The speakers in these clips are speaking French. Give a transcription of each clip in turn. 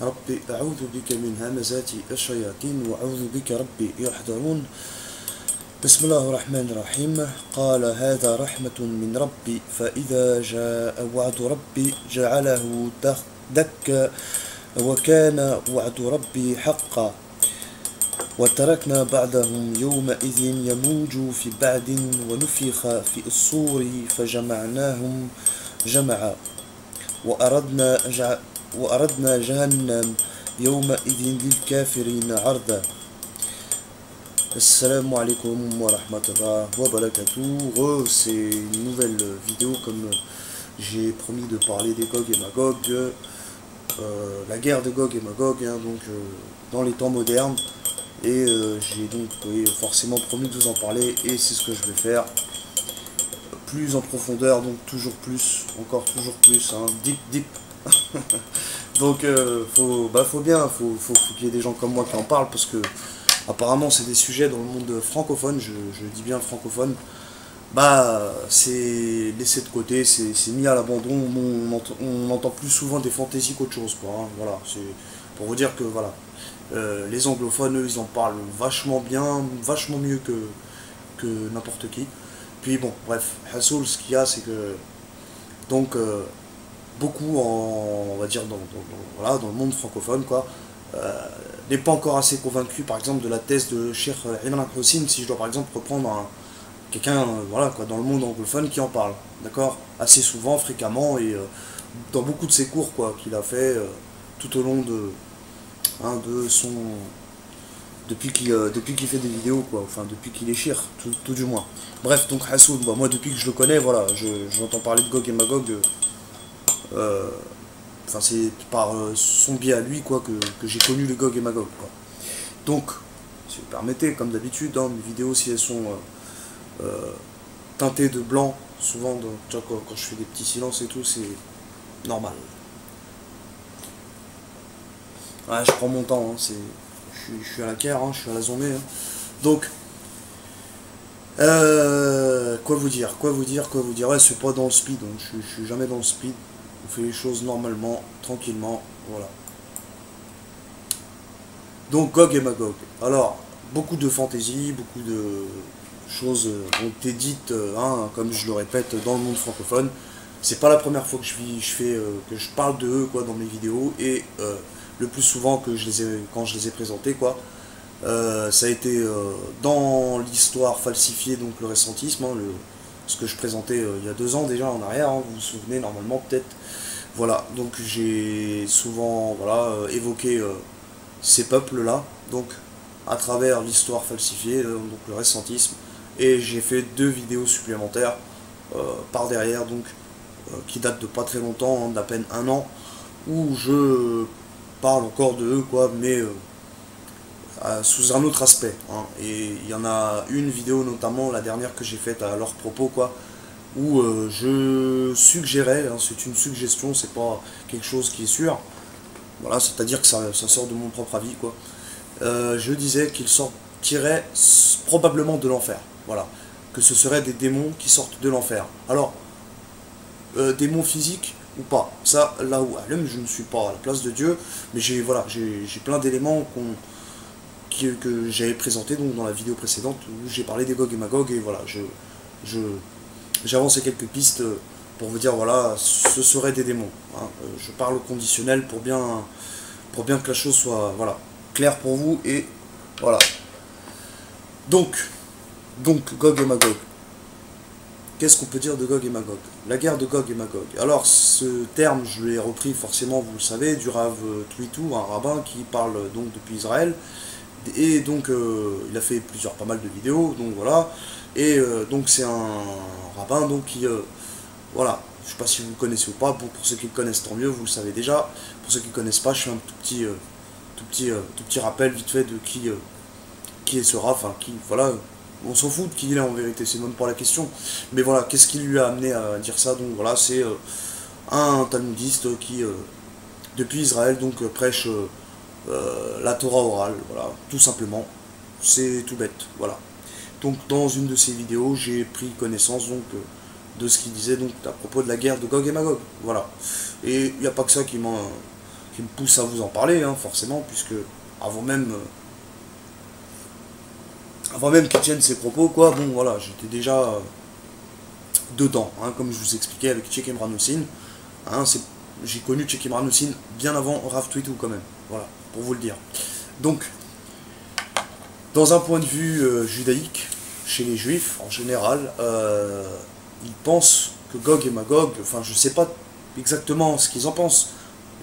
ربي أعوذ بك من همزات الشياطين وأعوذ بك ربي يحضرون. بسم الله الرحمن الرحيم. قال هذا رحمة من ربي فإذا جاء وعد ربي جعله دكا وكان وعد ربي حقا وتركنا بعدهم يومئذ يموج في بعد ونفخ في الصور فجمعناهم جمعا وأردنا جهنم يومئذ للكافرين عرضا. Assalamu alaikum wa rahmatullah wa barakatuh. C'est une nouvelle vidéo comme j'ai promis de parler des Gog et Magog, la guerre de Gog et Magog, dans les temps modernes. Et j'ai donc forcément promis de vous en parler et c'est ce que je vais faire. Plus en profondeur, donc toujours plus, encore toujours plus, deep. Donc faut qu'il y ait des gens comme moi qui en parlent parce que apparemment c'est des sujets dans le monde francophone, je dis bien francophone, c'est laissé de côté, c'est mis à l'abandon, on entend plus souvent des fantaisies qu'autre chose quoi, voilà, c'est pour vous dire que voilà, les anglophones eux ils en parlent vachement bien, vachement mieux que n'importe qui. Puis bon bref, Hassoul ce qu'il y a c'est que donc beaucoup on va dire voilà, dans le monde francophone quoi, n'est pas encore assez convaincu par exemple de la thèse de Cheikh Imran Hossein, si je dois par exemple reprendre quelqu'un voilà quoi dans le monde anglophone qui en parle, d'accord, assez souvent, fréquemment et dans beaucoup de ses cours quoi qu'il a fait tout au long de son depuis qu'il fait des vidéos quoi, enfin depuis qu'il est shir, tout du moins. Bref, donc Hassoul, moi depuis que je le connais, voilà, j'entends parler de Gog et Magog. Enfin c'est par son biais à lui quoi que j'ai connu les Gog et Magog quoi. Donc, si vous permettez, comme d'habitude, mes vidéos si elles sont teintées de blanc, souvent quand je fais des petits silences et tout, c'est normal. Ouais, je prends mon temps, je suis à la CAR, je suis à la journée. Donc, quoi vous dire, ouais, c'est pas dans le speed, je suis jamais dans le speed. On fait les choses normalement, tranquillement, voilà. Donc Gog et Magog. Alors, beaucoup de fantaisie, beaucoup de choses ont été dites, comme je le répète, dans le monde francophone. C'est pas la première fois que je parle de eux quoi dans mes vidéos et le plus souvent quand je les ai présentés quoi. Ça a été dans l'histoire falsifiée, donc le récentisme, ce que je présentais il y a 2 ans déjà en arrière, vous vous souvenez normalement peut-être. Voilà, donc j'ai souvent évoqué ces peuples-là, donc à travers l'histoire falsifiée, donc le récentisme, et j'ai fait 2 vidéos supplémentaires par derrière, donc qui datent de pas très longtemps, d'à peine 1 an, où je parle encore de eux, quoi, mais sous un autre aspect. Et il y en a une vidéo notamment, la dernière que j'ai faite à leur propos, quoi, où je suggérais, c'est une suggestion, c'est pas quelque chose qui est sûr, voilà, c'est-à-dire que ça sort de mon propre avis, quoi. Je disais qu'ils sortiraient probablement de l'enfer, voilà, que ce seraient des démons qui sortent de l'enfer. Alors, démons physiques ou pas, ça, là où je ne suis pas à la place de Dieu, mais j'ai plein d'éléments que j'avais présenté donc dans la vidéo précédente où j'ai parlé des Gog et Magog, et voilà, j'ai avancé quelques pistes pour vous dire voilà, ce seraient des démons. Je parle au conditionnel pour bien que la chose soit voilà, claire pour vous et voilà. Donc Gog et Magog. Qu'est-ce qu'on peut dire de Gog et Magog? La guerre de Gog et Magog. Alors ce terme, je l'ai repris forcément, vous le savez, du Rav Twitou, un rabbin qui parle donc depuis Israël. Et donc il a fait pas mal de vidéos, donc voilà. Et donc c'est un rabbin donc qui voilà, je sais pas si vous le connaissez ou pas, pour ceux qui le connaissent tant mieux, vous le savez déjà. Pour ceux qui ne connaissent pas, je fais un tout petit rappel vite fait de qui est ce Rav, qui voilà, on s'en fout de qui il est en vérité, c'est même pas la question. Mais voilà, qu'est-ce qui lui a amené à dire ça? Donc voilà, c'est un talmudiste qui depuis Israël donc prêche la Torah orale, voilà, tout simplement. C'est tout bête, voilà. Donc dans une de ces vidéos, j'ai pris connaissance donc de ce qu'il disait donc à propos de la guerre de Gog et Magog, voilà. Et il n'y a pas que ça qui me pousse à vous en parler, hein, forcément, puisque avant même qu'il tienne ses propos, quoi, bon voilà, j'étais déjà dedans, hein, comme je vous expliquais avec Cheikh Imran Houssine, hein, j'ai connu Cheikh Imran Houssine bien avant Rav Twitou quand même, voilà, pour vous le dire. Donc, dans un point de vue judaïque, chez les juifs en général, ils pensent que Gog et Magog, enfin je sais pas exactement ce qu'ils en pensent,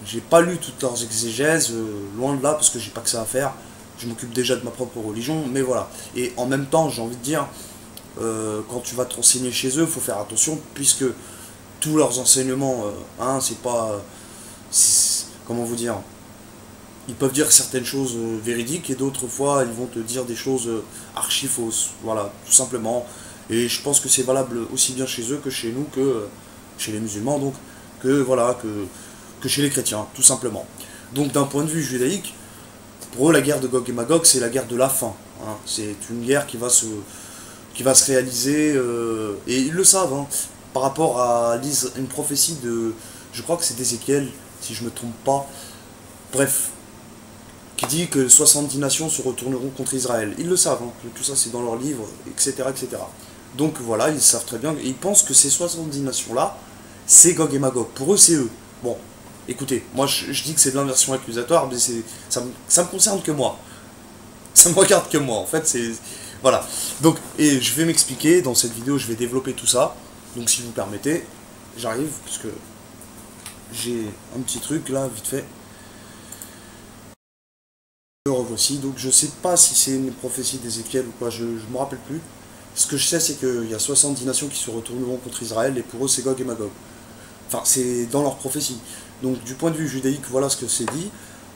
j'ai pas lu toutes leurs exégèses, loin de là, parce que j'ai pas que ça à faire, je m'occupe déjà de ma propre religion, mais voilà. Et en même temps, j'ai envie de dire, quand tu vas te renseigner chez eux, il faut faire attention, puisque tous leurs enseignements, hein, c'est pas... comment vous dire, ils peuvent dire certaines choses véridiques, et d'autres fois, ils vont te dire des choses archi fausses, voilà, tout simplement. Et je pense que c'est valable aussi bien chez eux que chez nous, que chez les musulmans, donc, que voilà, que chez les chrétiens, tout simplement. Donc d'un point de vue judaïque, pour eux, la guerre de Gog et Magog, c'est la guerre de la fin. Hein. C'est une guerre qui va se réaliser, et ils le savent, hein, par rapport à une prophétie de, je crois que c'est d'Ézéchiel, si je ne me trompe pas, bref, qui dit que 70 nations se retourneront contre Israël. Ils le savent, hein, tout ça c'est dans leurs livres, etc., etc. Donc voilà, ils savent très bien, ils pensent que ces 70 nations-là, c'est Gog et Magog. Pour eux, c'est eux. Bon, écoutez, moi je dis que c'est de l'inversion accusatoire, mais ça me concerne que moi. Ça me regarde que moi, en fait, c'est... Voilà. Donc, et je vais m'expliquer, dans cette vidéo, je vais développer tout ça. Donc si vous permettez, j'arrive, parce que j'ai un petit truc là, vite fait. Le revoici, donc je sais pas si c'est une prophétie d'Ézéchiel ou quoi, je me rappelle plus. Ce que je sais, c'est qu'il y a 70 nations qui se retourneront contre Israël, et pour eux, c'est Gog et Magog. Enfin, c'est dans leur prophétie. Donc, du point de vue judaïque, voilà ce que c'est dit.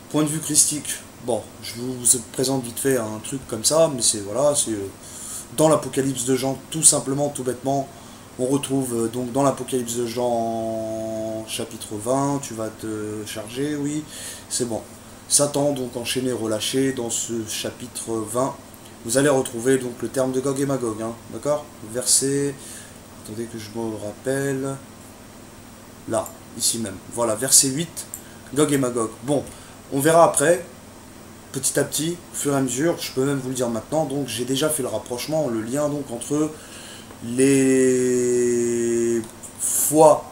Point de vue christique, bon, je vous présente vite fait un truc comme ça, mais c'est, voilà, c'est dans l'Apocalypse de Jean, tout simplement, tout bêtement. On retrouve donc dans l'Apocalypse de Jean, chapitre 20, tu vas te charger, oui, c'est bon. Satan, donc enchaîné, relâché, dans ce chapitre 20, vous allez retrouver donc le terme de Gog et Magog, hein, d'accord? Verset, attendez que je me rappelle, là, ici même, voilà, verset 8, Gog et Magog. Bon, on verra après, petit à petit, au fur et à mesure, je peux même vous le dire maintenant, donc j'ai déjà fait le rapprochement, le lien donc entre les fois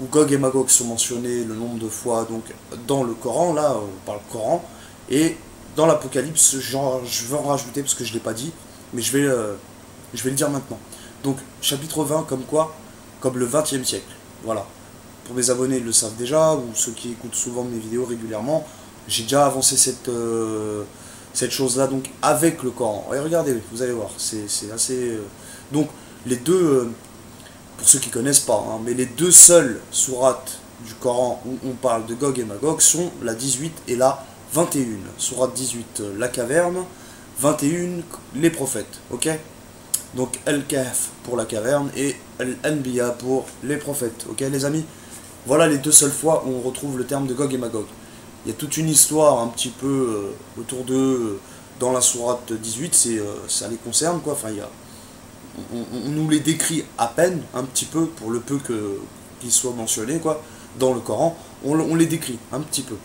où Gog et Magog sont mentionnés, le nombre de fois donc dans le Coran, là on parle Coran, et dans l'Apocalypse, je vais en rajouter parce que je ne l'ai pas dit, mais je vais le dire maintenant. Donc chapitre 20 comme quoi? Comme le 20e siècle, voilà. Pour mes abonnés, ils le savent déjà, ou ceux qui écoutent souvent mes vidéos régulièrement, j'ai déjà avancé cette chose-là donc avec le Coran. Et regardez, vous allez voir, c'est assez... donc les deux... pour ceux qui ne connaissent pas, hein, mais les deux seules sourates du Coran où on parle de Gog et Magog sont la 18 et la 21. Sourate 18, la caverne, 21, les prophètes, ok? Donc Al-Kahf pour la caverne et Al-Anbiya pour les prophètes, ok les amis? Voilà les deux seules fois où on retrouve le terme de Gog et Magog. Il y a toute une histoire un petit peu autour d'eux dans la sourate 18, ça les concerne, quoi, enfin il y a... On nous les décrit à peine, un petit peu, pour le peu qu'ils soient mentionnés, quoi, dans le Coran, on les décrit, un petit peu.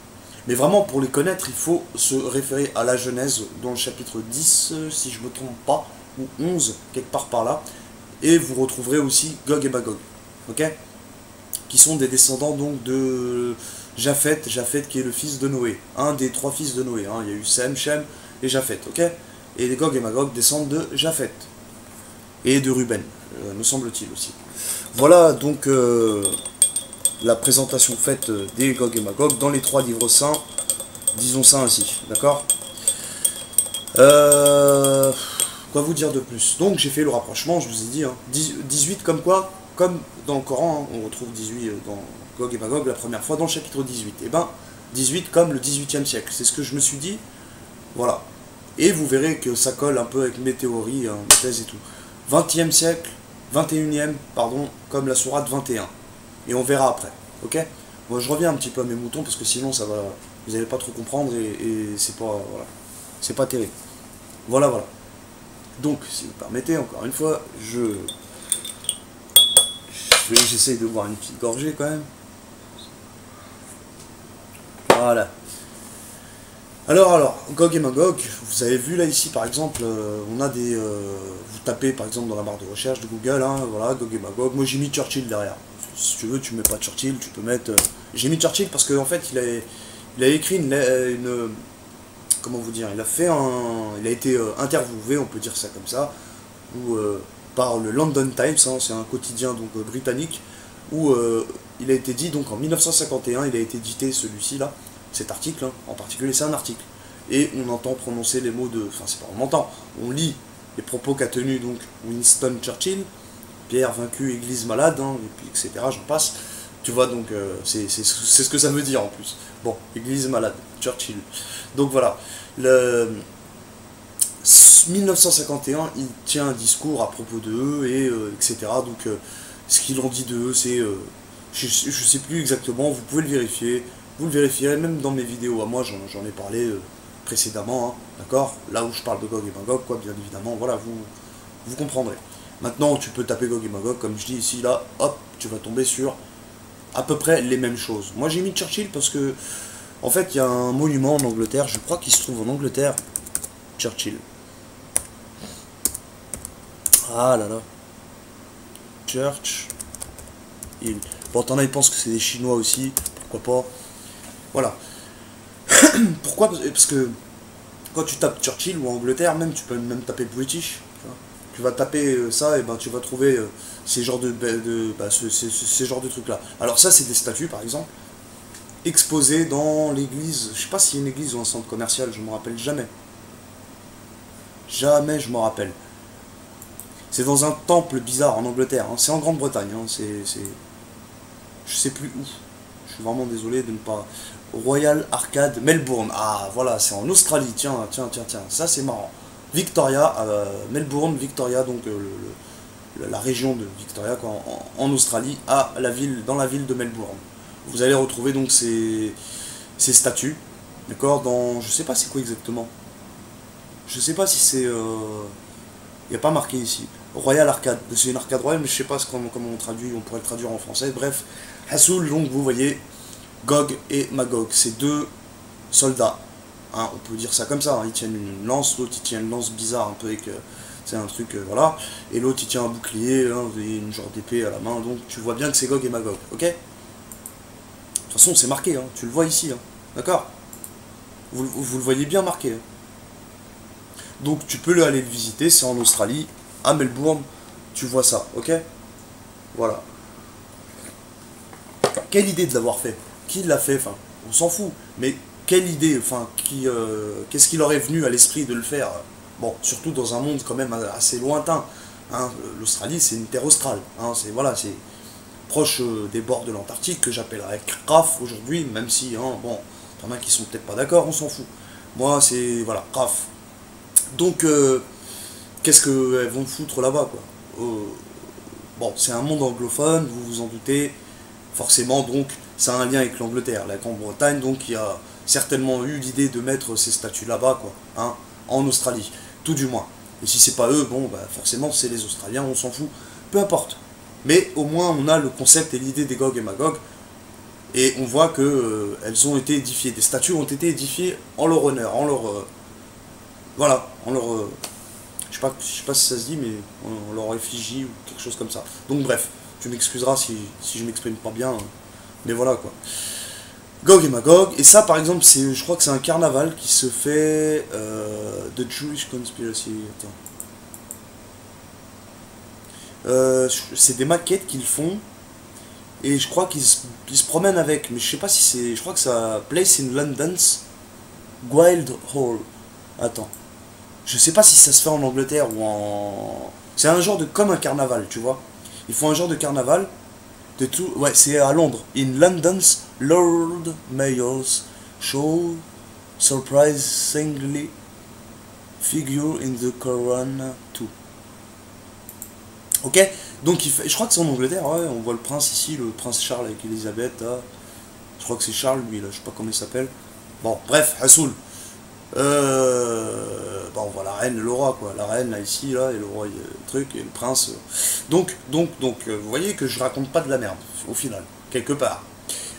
Mais vraiment, pour les connaître, il faut se référer à la Genèse, dans le chapitre 10, si je ne me trompe pas, ou 11, quelque part par là, et vous retrouverez aussi Gog et Magog, ok? Qui sont des descendants, donc, de Japhet qui est le fils de Noé, un des trois fils de Noé, hein. Il y a eu Sem, Shem et Japhet, ok? Et Gog et Magog descendent de Japhet. Et de Ruben, me semble-t-il aussi. Voilà donc la présentation faite des Gog et Magog dans les trois livres saints, disons ça ainsi, d'accord? Quoi vous dire de plus? Donc j'ai fait le rapprochement, je vous ai dit, hein, 18 comme quoi? Comme dans le Coran, hein, on retrouve 18 dans Gog et Magog la première fois dans le chapitre 18. Et ben 18 comme le 18e siècle, c'est ce que je me suis dit, voilà. Et vous verrez que ça colle un peu avec mes théories, hein, mes thèses et tout. 20e siècle, 21e, pardon, comme la sourate 21. Et on verra après, ok? Moi je reviens un petit peu à mes moutons parce que sinon ça va, vous n'allez pas trop comprendre et c'est pas, voilà, c'est pas terrible. Voilà, voilà. Donc, si vous permettez, encore une fois, j'essaye de boire une petite gorgée quand même. Voilà. Alors, Gog et Magog, vous avez vu là ici par exemple, on a des... vous tapez par exemple dans la barre de recherche de Google, hein, voilà, Gog et Magog, moi j'ai mis Churchill derrière. Si tu veux, tu mets pas Churchill, tu peux mettre... J'ai mis Churchill parce qu'en fait, il a écrit comment vous dire, il a fait il a été interviewé, on peut dire ça comme ça, où, par le London Times, hein, c'est un quotidien donc britannique, où il a été dit, donc en 1951, il a été édité celui-ci là, cet article, hein, en particulier, c'est un article. Et on entend prononcer les mots de... Enfin, c'est pas on entend, on lit les propos qu'a tenu donc Winston Churchill, Pierre vaincu, Église malade, hein, et puis etc. J'en passe. Tu vois, donc c'est ce que ça veut dire en plus. Bon, Église malade, Churchill. Donc voilà. 1951, il tient un discours à propos d'eux, et etc. Donc ce qu'ils ont dit d'eux, c'est... je sais plus exactement, vous pouvez le vérifier. Vous le vérifierez même dans mes vidéos. À moi, j'en ai parlé précédemment, hein, d'accord. Là où je parle de Gog et Magog, quoi, bien évidemment, voilà, vous comprendrez. Maintenant, tu peux taper Gog et Magog, comme je dis ici, là, hop, tu vas tomber sur à peu près les mêmes choses. Moi, j'ai mis Churchill parce que, en fait, il y a un monument en Angleterre, je crois qu'il se trouve en Angleterre, Churchill. Ah là là. Church Hill. Bon, t'en as, ils pensent que c'est des Chinois aussi, pourquoi pas. Voilà. Pourquoi? Parce que quand tu tapes Churchill ou Angleterre, même tu peux même taper British. Tu vas taper ça et ben tu vas trouver ces genres ces genres de trucs là. Alors ça c'est des statues par exemple exposées dans l'église. Je sais pas s'il y a une église ou un centre commercial, je me rappelle jamais. Jamais je m'en rappelle. C'est dans un temple bizarre en Angleterre. Hein. C'est en Grande-Bretagne. Hein. Je sais plus où. Je suis vraiment désolé de ne pas... Royal Arcade, Melbourne. Ah, voilà, c'est en Australie. Tiens. Ça, c'est marrant. Victoria, Melbourne, Victoria, donc la région de Victoria, quoi, en Australie, dans la ville de Melbourne. Vous allez retrouver donc ces statues, d'accord, dans... Je sais pas c'est quoi exactement. Je sais pas si c'est... Il n'y a pas marqué ici. Royal Arcade. C'est une arcade royale, mais je sais pas comment on traduit. On pourrait le traduire en français. Bref, Hassoul, donc vous voyez... Gog et Magog, c'est deux soldats, hein, on peut dire ça comme ça, hein. Ils tiennent une lance, l'autre il tient une lance bizarre un peu avec, c'est un truc, voilà, et l'autre il tient un bouclier, hein, et une genre d'épée à la main, donc tu vois bien que c'est Gog et Magog, ok? De toute façon c'est marqué, hein, tu le vois ici, hein, d'accord? Vous le voyez bien marqué, hein. Donc tu peux aller le visiter, c'est en Australie, à Melbourne, tu vois ça, ok? Voilà. Quelle idée de l'avoir fait? Qui l'a fait? Enfin, on s'en fout. Mais quelle idée? Enfin, qu'est-ce qui leur est venu à l'esprit de le faire? Bon, surtout dans un monde quand même assez lointain. Hein. L'Australie, c'est une terre australe. Hein. C'est voilà, c'est proche des bords de l'Antarctique que j'appellerais Kraf aujourd'hui, même si, hein, bon, t'en as qui sont peut-être pas d'accord, on s'en fout. Moi, c'est voilà, Kraf. Donc, qu'est-ce qu'elles vont foutre là-bas, quoi? Bon, c'est un monde anglophone, vous vous en doutez. Forcément, donc, ça a un lien avec l'Angleterre, la Grande-Bretagne, donc il y a certainement eu l'idée de mettre ces statues là-bas, quoi, hein, en Australie, tout du moins. Et si c'est pas eux, bon, bah forcément c'est les Australiens, on s'en fout, peu importe. Mais au moins on a le concept et l'idée des Gog et Magog, et on voit que elles ont été édifiées, des statues ont été édifiées en leur honneur, en leur... voilà, en leur... je sais pas si ça se dit, mais en leur effigie ou quelque chose comme ça. Donc bref. Tu m'excuseras si je m'exprime pas bien, mais voilà quoi. Gog et Magog, et ça par exemple, je crois que c'est un carnaval qui se fait de Jewish Conspiracy. C'est des maquettes qu'ils font, et je crois qu'ils se promènent avec, mais je sais pas si c'est. Je crois que ça Place in London's Guild Hall. Attends. Je sais pas si ça se fait en Angleterre ou en. C'est un genre de. Comme un carnaval, tu vois. Ils font un genre de carnaval de tout. Ouais, c'est à Londres. In London's Lord Mayor's Show, surprisingly figure in the Corona too. Ok. Donc je crois que c'est en Angleterre. Ouais, on voit le prince ici, le prince Charles avec Elisabeth. Là. Je crois que c'est Charles lui là. Je sais pas comment il s'appelle. Bon, bref, Hassoul. Bon, voilà, la reine, le roi, quoi. La reine, là, ici, là, et le roi, le truc, et le prince. Donc, vous voyez que je raconte pas de la merde, au final, quelque part.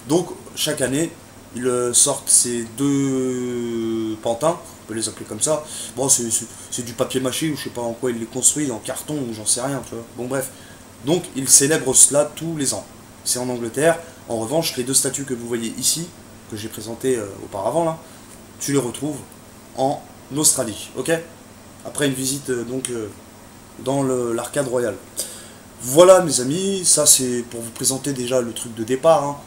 Donc, chaque année, ils sortent ces deux pantins, on peut les appeler comme ça. Bon, c'est du papier mâché, ou je sais pas en quoi ils les construisent, en carton, ou j'en sais rien, tu vois. Bon, bref. Donc, ils célèbrent cela tous les ans. C'est en Angleterre. En revanche, les deux statues que vous voyez ici, que j'ai présentées auparavant, là, tu les retrouves en Australie, ok? Après une visite, donc, dans l'arcade royale. Voilà mes amis, ça c'est pour vous présenter déjà le truc de départ, hein.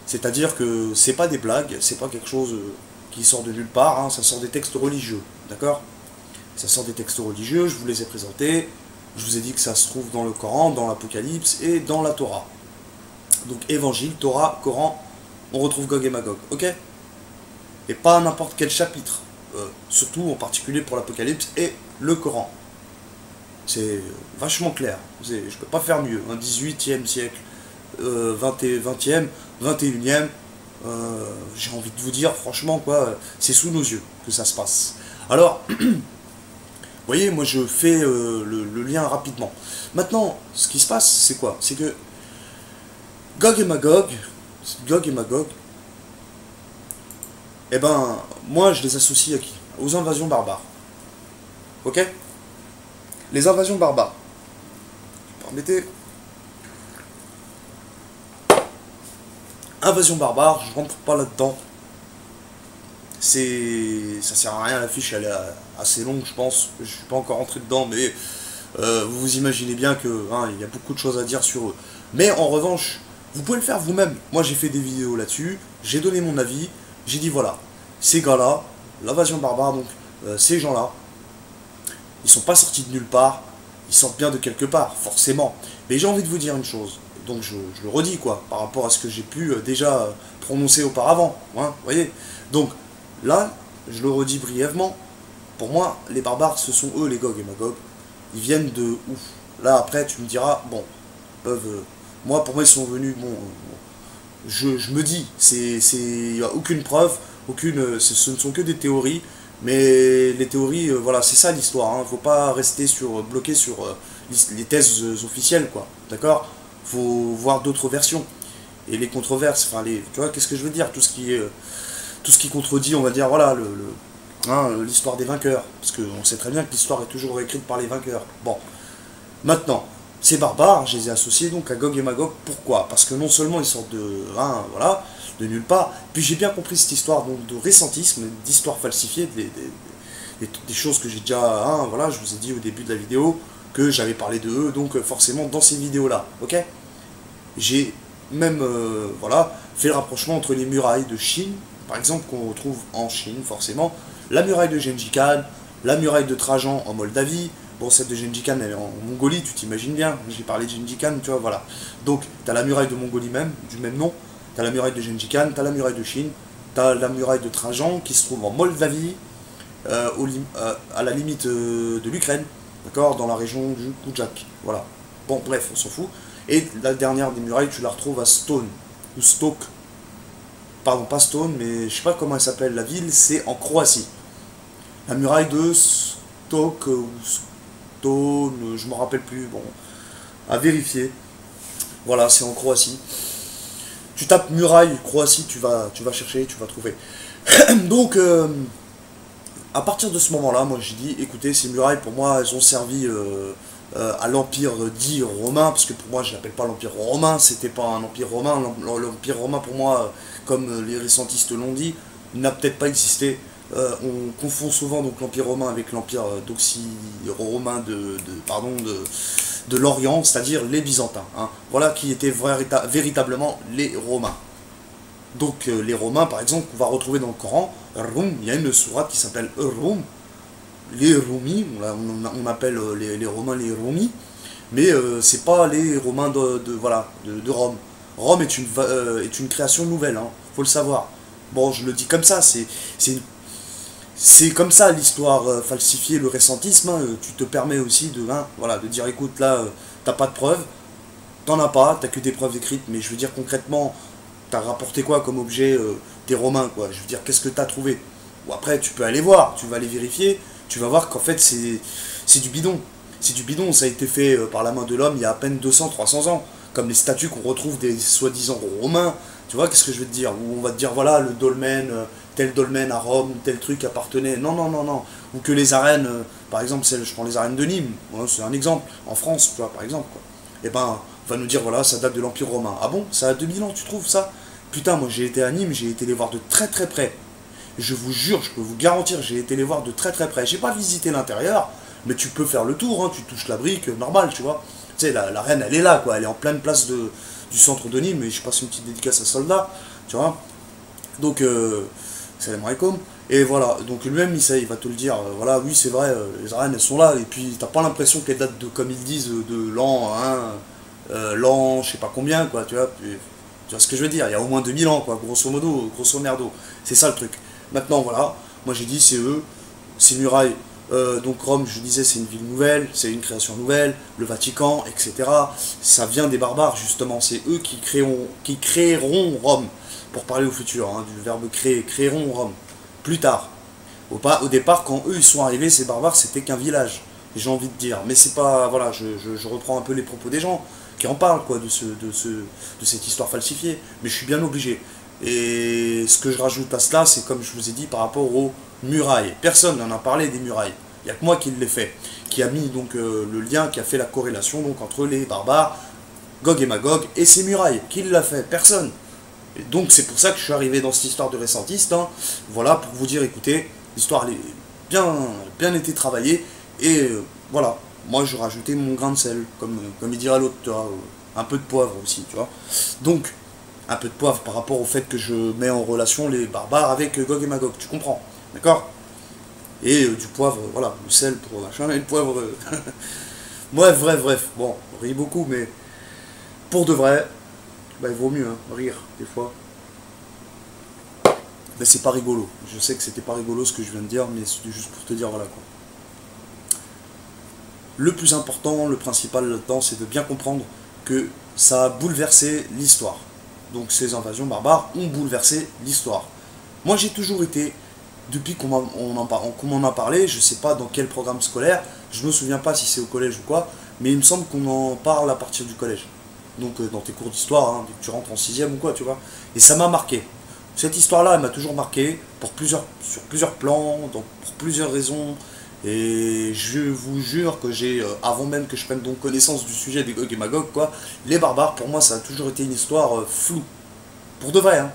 C'est-à-dire que c'est pas des blagues, c'est pas quelque chose qui sort de nulle part, hein. Ça sort des textes religieux, d'accord? Ça sort des textes religieux, je vous les ai présentés, je vous ai dit que ça se trouve dans le Coran, dans l'Apocalypse et dans la Torah. Donc Évangile, Torah, Coran, on retrouve Gog et Magog, ok? Et pas n'importe quel chapitre, surtout en particulier pour l'Apocalypse et le Coran. C'est vachement clair. Je peux pas faire mieux. Un 18e siècle, 20e, 21e, j'ai envie de vous dire, franchement, quoi, c'est sous nos yeux que ça se passe. Alors, vous voyez, moi je fais le lien rapidement. Maintenant, ce qui se passe, c'est quoi? C'est que Gog et Magog, eh ben, moi je les associe à qui? Aux invasions barbares. Ok? Les invasions barbares. Permettez. Invasion barbare, je rentre pas là-dedans. Ça sert à rien, la fiche elle est assez longue, je pense. Je suis pas encore rentré dedans, mais vous vous imaginez bien que hein, il y a beaucoup de choses à dire sur eux. Mais en revanche, vous pouvez le faire vous-même. Moi j'ai fait des vidéos là-dessus, j'ai donné mon avis, j'ai dit voilà, ces gars-là, l'invasion barbare, donc ces gens-là, ils sont pas sortis de nulle part, ils sortent bien de quelque part, forcément. Mais j'ai envie de vous dire une chose, donc je le redis quoi, par rapport à ce que j'ai pu déjà prononcer auparavant, hein, vous voyez. Donc là, je le redis brièvement, pour moi, les barbares, ce sont eux les Gog et Magog, ils viennent de ouf. Là après, tu me diras, bon, peuvent, moi pour moi ils sont venus, bon, je me dis, il n'y a aucune preuve, ce ne sont que des théories. Mais les théories, voilà, c'est ça l'histoire. Hein. Faut pas rester bloqué sur les thèses officielles, quoi. D'accord? Faut voir d'autres versions. Et les controverses, enfin, tu vois, qu'est-ce que je veux dire? Tout ce qui contredit, on va dire, voilà, hein, l'histoire des vainqueurs. Parce qu'on sait très bien que l'histoire est toujours écrite par les vainqueurs. Bon. Maintenant, ces barbares, je les ai associés donc à Gog et Magog. Pourquoi? Parce que non seulement ils sortent hein, voilà, de nulle part, puis j'ai bien compris cette histoire donc, de récentisme, d'histoire falsifiée, des choses que j'ai déjà, hein, voilà, je vous ai dit au début de la vidéo que j'avais parlé de eux, donc forcément dans ces vidéos-là, ok? J'ai même, voilà, fait le rapprochement entre les murailles de Chine, par exemple, qu'on retrouve en Chine, forcément, la muraille de Gengis Khan, la muraille de Trajan en Moldavie. Bon, celle de Gengis Khan, elle est en Mongolie, tu t'imagines bien. J'ai parlé de Gengis Khan, tu vois, voilà. Donc, tu as la muraille de Mongolie même, du même nom. Tu as la muraille de Gengis Khan, tu as la muraille de Chine. Tu as la muraille de Trajan, qui se trouve en Moldavie, à la limite de l'Ukraine, d'accord, dans la région du Koudjak. Voilà. Bon, bref, on s'en fout. Et la dernière des murailles, tu la retrouves à Stone, ou Stoke. Pardon, pas Stone, mais je sais pas comment elle s'appelle. La ville, c'est en Croatie. La muraille de Stoke, ou Stone, je me rappelle plus, bon, à vérifier. Voilà, c'est en Croatie. Tu tapes muraille, Croatie, tu vas chercher, tu vas trouver. Donc, à partir de ce moment-là, moi j'ai dit, écoutez, ces murailles, pour moi, elles ont servi à l'Empire dit romain, parce que pour moi, je l'appelle pas l'Empire romain, c'était pas un Empire romain. L'Empire romain, pour moi, comme les récentistes l'ont dit, n'a peut-être pas existé. On confond souvent donc l'Empire romain avec l'Empire romain de l'Orient, c'est-à-dire les Byzantins. Hein. Voilà qui étaient véritablement les Romains. Donc les Romains, par exemple, qu'on va retrouver dans le Coran, Rum, il y a une sourate qui s'appelle Rum, les Rumi, on appelle les Romains les Rumi, mais c'est pas les Romains de Rome. Rome est une création nouvelle, hein, faut le savoir. Bon, je le dis comme ça, c'est comme ça l'histoire falsifiée, le récentisme, hein, tu te permets aussi de dire écoute là, t'as pas de preuves, t'en as pas, t'as que des preuves écrites, mais je veux dire concrètement, t'as rapporté quoi comme objet des Romains, quoi, je veux dire qu'est-ce que t'as trouvé? Ou après tu peux aller voir, tu vas aller vérifier, tu vas voir qu'en fait c'est du bidon. C'est du bidon, ça a été fait par la main de l'homme il y a à peine 200-300 ans, comme les statues qu'on retrouve des soi-disant Romains, Tu vois, qu'est-ce que je veux te dire? Où on va te dire, voilà, le dolmen, tel dolmen à Rome, ou tel truc appartenait. Non, non, non, non. Ou que les arènes, par exemple, je prends les arènes de Nîmes, hein, c'est un exemple, en France, tu vois, par exemple, quoi. Et ben, on va nous dire, voilà, ça date de l'Empire romain. Ah bon? Ça a 2000 ans, tu trouves ça? Putain, moi j'ai été à Nîmes, j'ai été les voir de très très près. Je vous jure, je peux vous garantir, j'ai été les voir de très très près. J'ai pas visité l'intérieur, mais tu peux faire le tour, hein, tu touches la brique, normal, tu vois. Tu sais, la reine, elle est là, quoi, elle est en pleine place du centre de Nîmes, et je passe une petite dédicace à Soldat, tu vois. Donc, salam alaikum. Et voilà, donc lui-même, il va te le dire, voilà, oui, c'est vrai, les arènes, elles sont là, et puis t'as pas l'impression qu'elles datent de, comme ils disent, de l'an, hein, l'an, je sais pas combien, quoi, tu vois. Puis, tu vois ce que je veux dire, il y a au moins 2000 ans, quoi, grosso modo, grosso merdo. C'est ça le truc. Maintenant, voilà, moi j'ai dit, c'est eux, ces murailles. Donc Rome, je disais, c'est une ville nouvelle, c'est une création nouvelle, le Vatican, etc. Ça vient des barbares, justement, c'est eux qui créeront Rome, pour parler au futur, hein, du verbe créer, créeront Rome, plus tard. Au départ, quand eux ils sont arrivés, ces barbares, c'était qu'un village, j'ai envie de dire. Mais c'est pas, voilà, je reprends un peu les propos des gens qui en parlent, quoi, de cette histoire falsifiée. Mais je suis bien obligé. Et ce que je rajoute à cela, c'est comme je vous ai dit par rapport aux murailles. Personne n'en a parlé des murailles. Il n'y a que moi qui l'ai fait, qui a mis donc le lien, qui a fait la corrélation donc entre les barbares, Gog et Magog, et ces murailles. Qui l'a fait? Personne. Et donc c'est pour ça que je suis arrivé dans cette histoire de récentiste. Hein. Voilà, pour vous dire, écoutez, l'histoire a bien été travaillée. Et voilà, moi je rajoutais mon grain de sel, comme il dirait l'autre, tu vois, un peu de poivre aussi, tu vois. Donc, un peu de poivre par rapport au fait que je mets en relation les barbares avec Gog et Magog, tu comprends, d'accord? Et du poivre, voilà, le sel pour machin, et le poivre... bref, bon, on rit beaucoup, mais pour de vrai, bah, il vaut mieux hein, rire, des fois. Ben, c'est pas rigolo, je sais que c'était pas rigolo ce que je viens de dire, mais c'était juste pour te dire, voilà quoi. Le plus important, le principal là-dedans, c'est de bien comprendre que ça a bouleversé l'histoire. Donc ces invasions barbares ont bouleversé l'histoire. Moi j'ai toujours été, depuis qu'on m'en a parlé, je sais pas dans quel programme scolaire, je me souviens pas si c'est au collège ou quoi, mais il me semble qu'on en parle à partir du collège. Donc dans tes cours d'histoire, hein, dès que tu rentres en sixième ou quoi, tu vois. Et ça m'a marqué. Cette histoire-là, elle m'a toujours marqué, sur plusieurs plans, pour plusieurs raisons. Et je vous jure que avant même que je prenne donc connaissance du sujet des Gog et Magog, quoi, les barbares, pour moi, ça a toujours été une histoire floue. Pour de vrai, hein.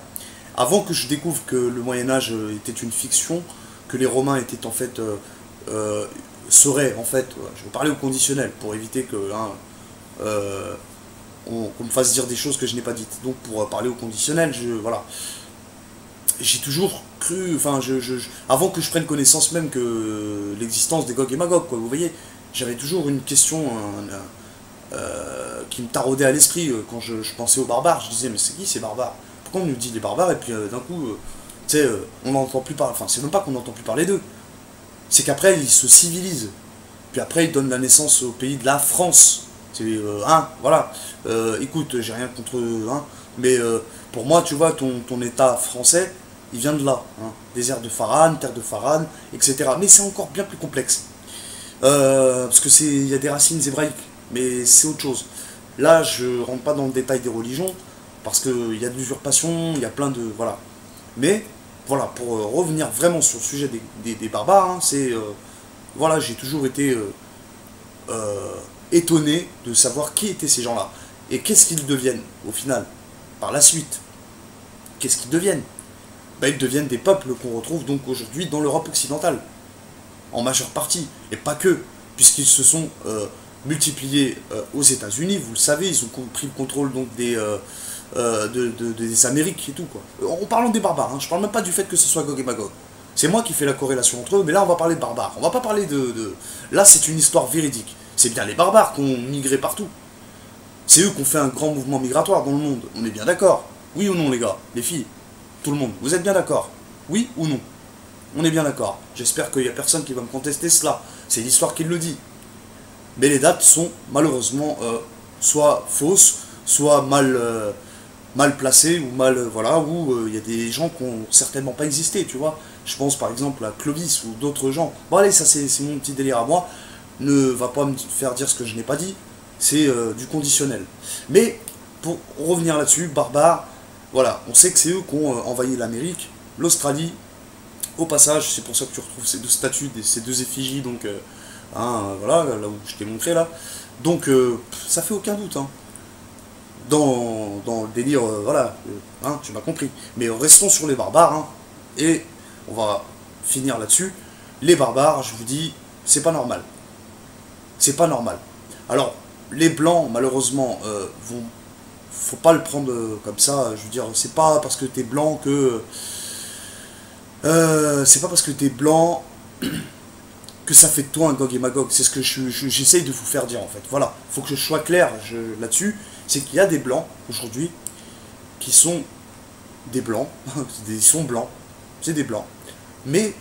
Avant que je découvre que le Moyen-Âge était une fiction, que les Romains étaient en fait, seraient en fait, je vais parler au conditionnel, pour éviter que hein, qu'on me fasse dire des choses que je n'ai pas dites. Donc pour parler au conditionnel, voilà. J'ai toujours cru, enfin, avant que je prenne connaissance même que l'existence des Gog et Magog, quoi, vous voyez, j'avais toujours une question qui me taraudait à l'esprit quand je pensais aux barbares. Je disais, mais c'est qui ces barbares? Pourquoi on nous dit les barbares et puis d'un coup, tu sais, on n'entend plus parler, enfin, c'est même pas qu'on n'entend plus parler d'eux, c'est qu'après ils se civilisent, puis après ils donnent la naissance au pays de la France. C'est, hein, voilà, écoute, j'ai rien contre eux, hein, mais pour moi, tu vois, ton état français, il vient de là, hein. Désert de Pharan, terre de Pharan, etc. Mais c'est encore bien plus complexe. Parce que il y a des racines hébraïques, mais c'est autre chose. Là, je rentre pas dans le détail des religions, parce qu'il y a de l'usurpation, il y a plein de... Voilà. Mais, voilà, pour revenir vraiment sur le sujet des barbares, hein, c'est... voilà, j'ai toujours été étonné de savoir qui étaient ces gens-là. Et qu'est-ce qu'ils deviennent, au final, par la suite. Qu'est-ce qu'ils deviennent? Ben, ils deviennent des peuples qu'on retrouve donc aujourd'hui dans l'Europe occidentale, en majeure partie, et pas que, puisqu'ils se sont multipliés aux États-Unis, vous le savez, ils ont pris le contrôle donc des Amériques et tout, quoi. En parlant des barbares, hein, je parle même pas du fait que ce soit Gog et Magog. C'est moi qui fais la corrélation entre eux, mais là on va parler de barbares. On va pas parler Là c'est une histoire véridique. C'est bien les barbares qui ont migré partout. C'est eux qui ont fait un grand mouvement migratoire dans le monde. On est bien d'accord? Oui ou non les gars? Les filles? Tout le monde? Vous êtes bien d'accord? Oui ou non? On est bien d'accord. J'espère qu'il n'y a personne qui va me contester cela. C'est l'histoire qui le dit. Mais les dates sont malheureusement soit fausses, soit mal placées, ou mal... voilà, où il y a des gens qui n'ont certainement pas existé, tu vois. Je pense par exemple à Clovis ou d'autres gens. Bon allez, ça c'est mon petit délire à moi. Ne va pas me faire dire ce que je n'ai pas dit. C'est du conditionnel. Mais, pour revenir là-dessus, barbare, Voilà, on sait que c'est eux qui ont envahi l'Amérique, l'Australie, au passage, c'est pour ça que tu retrouves ces deux statues, ces deux effigies, donc, voilà, là où je t'ai montré là. Donc, ça fait aucun doute, hein. Dans le délire, voilà, tu m'as compris. Mais restons sur les barbares, hein, et on va finir là-dessus. Les barbares, je vous dis, c'est pas normal. C'est pas normal. Alors, les blancs, malheureusement, faut pas le prendre comme ça. Je veux dire, c'est pas parce que t'es blanc que. C'est pas parce que t'es blanc que ça fait de toi un Gog et Magog. C'est ce que j'essaye de vous faire dire en fait. Voilà, faut que je sois clair là-dessus. C'est qu'il y a des blancs aujourd'hui qui sont des blancs. Ils sont blancs. C'est des blancs. Mais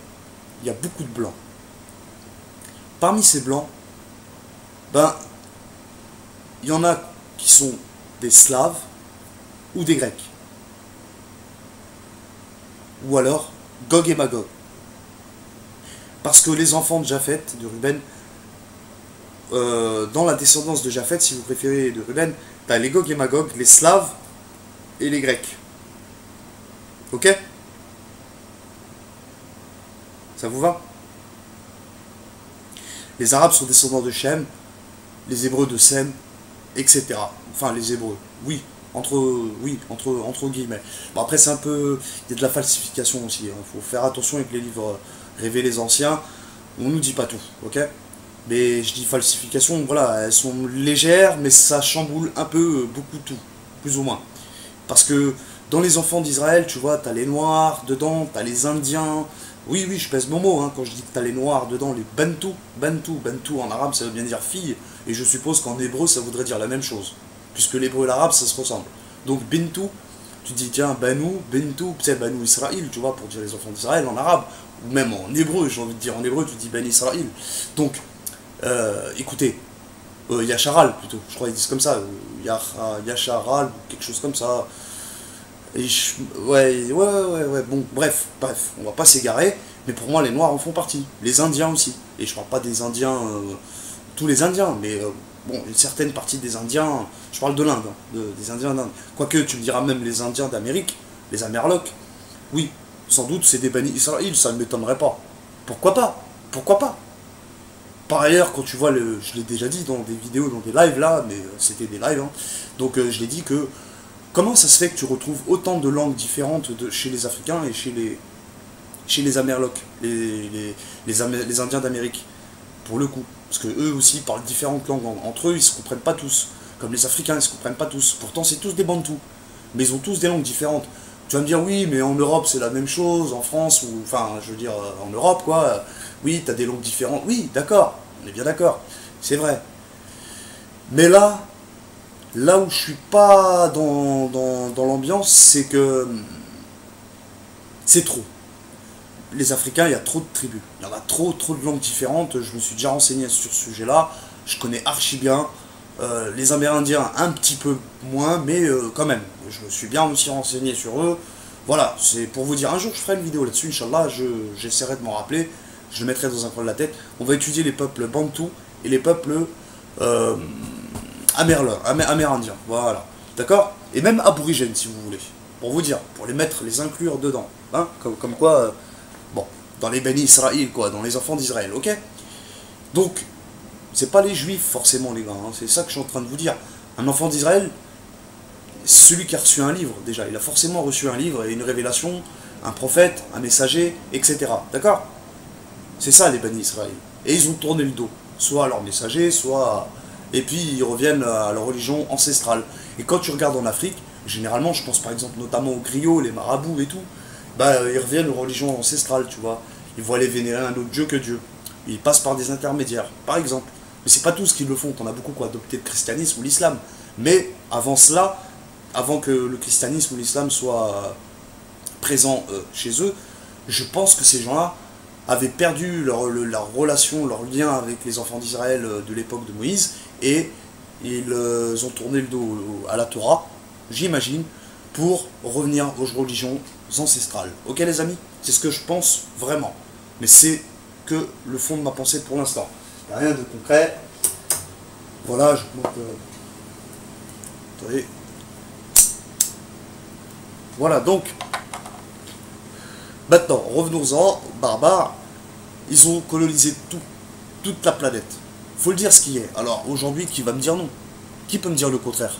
il y a beaucoup de blancs. Parmi ces blancs, ben, il y en a qui sont des Slaves ou des Grecs. Ou alors Gog et Magog. Parce que les enfants de Japhet, de Ruben, dans la descendance de Japhet, si vous préférez, de Ruben, t'as les Gog et Magog, les Slaves et les Grecs. Ok? Ça vous va? Les Arabes sont descendants de Shem, les Hébreux de Sem, etc. Enfin, les Hébreux, oui, entre guillemets. Bon, après, c'est un peu... Il y a de la falsification aussi. Il faut faire attention avec les livres révélés anciens. On nous dit pas tout, ok? Mais je dis falsification, voilà, elles sont légères, mais ça chamboule un peu, beaucoup tout, plus ou moins. Parce que dans les enfants d'Israël, tu vois, t'as les Noirs dedans, t'as les Indiens. Oui, oui, je pèse mon mot hein, quand je dis que t'as les Noirs dedans, les Bantou en arabe ça veut bien dire fille, et je suppose qu'en hébreu ça voudrait dire la même chose, puisque l'hébreu et l'arabe ça se ressemble. Donc Bintou, tu dis tiens, Banou, Bintou, c'est Banou Israël, tu vois, pour dire les enfants d'Israël en arabe, ou même en hébreu, j'ai envie de dire en hébreu, tu dis Ben Israël. Donc, écoutez, Yacharal plutôt, je crois qu'ils disent comme ça, Yacharal, quelque chose comme ça. Ouais, bon, bref, on va pas s'égarer, mais pour moi les Noirs en font partie, les Indiens aussi, et je parle pas des Indiens, tous les Indiens, mais bon, une certaine partie des Indiens, je parle de l'Inde, hein, des Indiens d'Inde, quoique tu me diras même les Indiens d'Amérique, les Amerlocs, oui, sans doute c'est des Bani Israël, ça ne m'étonnerait pas, pourquoi pas, pourquoi pas. Par ailleurs, quand tu vois, je l'ai déjà dit dans des vidéos, dans des lives là, mais c'était des lives, hein, donc je l'ai dit que comment ça se fait que tu retrouves autant de langues différentes chez les Africains et chez les Amerlocs, les Indiens d'Amérique, pour le coup. Parce que eux aussi parlent différentes langues entre eux, ils se comprennent pas tous. Comme les Africains, ils se comprennent pas tous. Pourtant, c'est tous des Bantous. Mais ils ont tous des langues différentes. Tu vas me dire, oui, mais en Europe, c'est la même chose, en France, ou enfin, je veux dire, en Europe, quoi. Oui, t'as des langues différentes. Oui, d'accord, on est bien d'accord. C'est vrai. Mais là où je suis pas dans l'ambiance, c'est que c'est trop. Les Africains, il y a trop de tribus. Il y en a trop de langues différentes. Je me suis déjà renseigné sur ce sujet-là. Je connais archi bien. Les Amérindiens, un petit peu moins, mais quand même. Je me suis bien aussi renseigné sur eux. Voilà, c'est pour vous dire. Un jour, je ferai une vidéo là-dessus, Inch'Allah. J'essaierai de m'en rappeler. Je le mettrai dans un coin de la tête. On va étudier les peuples bantous et les peuples amérindiens. Voilà. D'accord? Et même aborigènes, si vous voulez. Pour vous dire. Pour les mettre, les inclure dedans. Hein, comme quoi... bon, dans les bénis Israël, quoi, dans les enfants d'Israël, ok? Donc, c'est pas les juifs, forcément, les gars, hein, c'est ça que je suis en train de vous dire. Un enfant d'Israël, celui qui a reçu un livre, déjà, il a forcément reçu un livre et une révélation, un prophète, un messager, etc. D'accord? C'est ça, les bénis Israël. Et ils ont tourné le dos, soit à leur messager, soit... Et puis, ils reviennent à leur religion ancestrale. Et quand tu regardes en Afrique, généralement, je pense par exemple notamment aux griots, les marabouts et tout, bah, ils reviennent aux religions ancestrales, tu vois. Ils vont aller vénérer un autre dieu que Dieu. Ils passent par des intermédiaires, par exemple. Mais c'est pas tous qui le font. T'en as beaucoup qui ont adopté le christianisme ou l'islam. Mais avant cela, avant que le christianisme ou l'islam soit présent chez eux, je pense que ces gens-là avaient perdu leur relation, leur lien avec les enfants d'Israël de l'époque de Moïse, et ils ont tourné le dos à la Torah, j'imagine, pour revenir aux religions ancestrales. Ok les amis? C'est ce que je pense vraiment. Mais c'est que le fond de ma pensée pour l'instant. Il n'y a rien de concret. Voilà, je montre... attendez. Voilà, donc, maintenant, revenons-en, barbares, ils ont colonisé toute la planète. Faut le dire ce qui est. Alors, aujourd'hui, qui va me dire non? Qui peut me dire le contraire?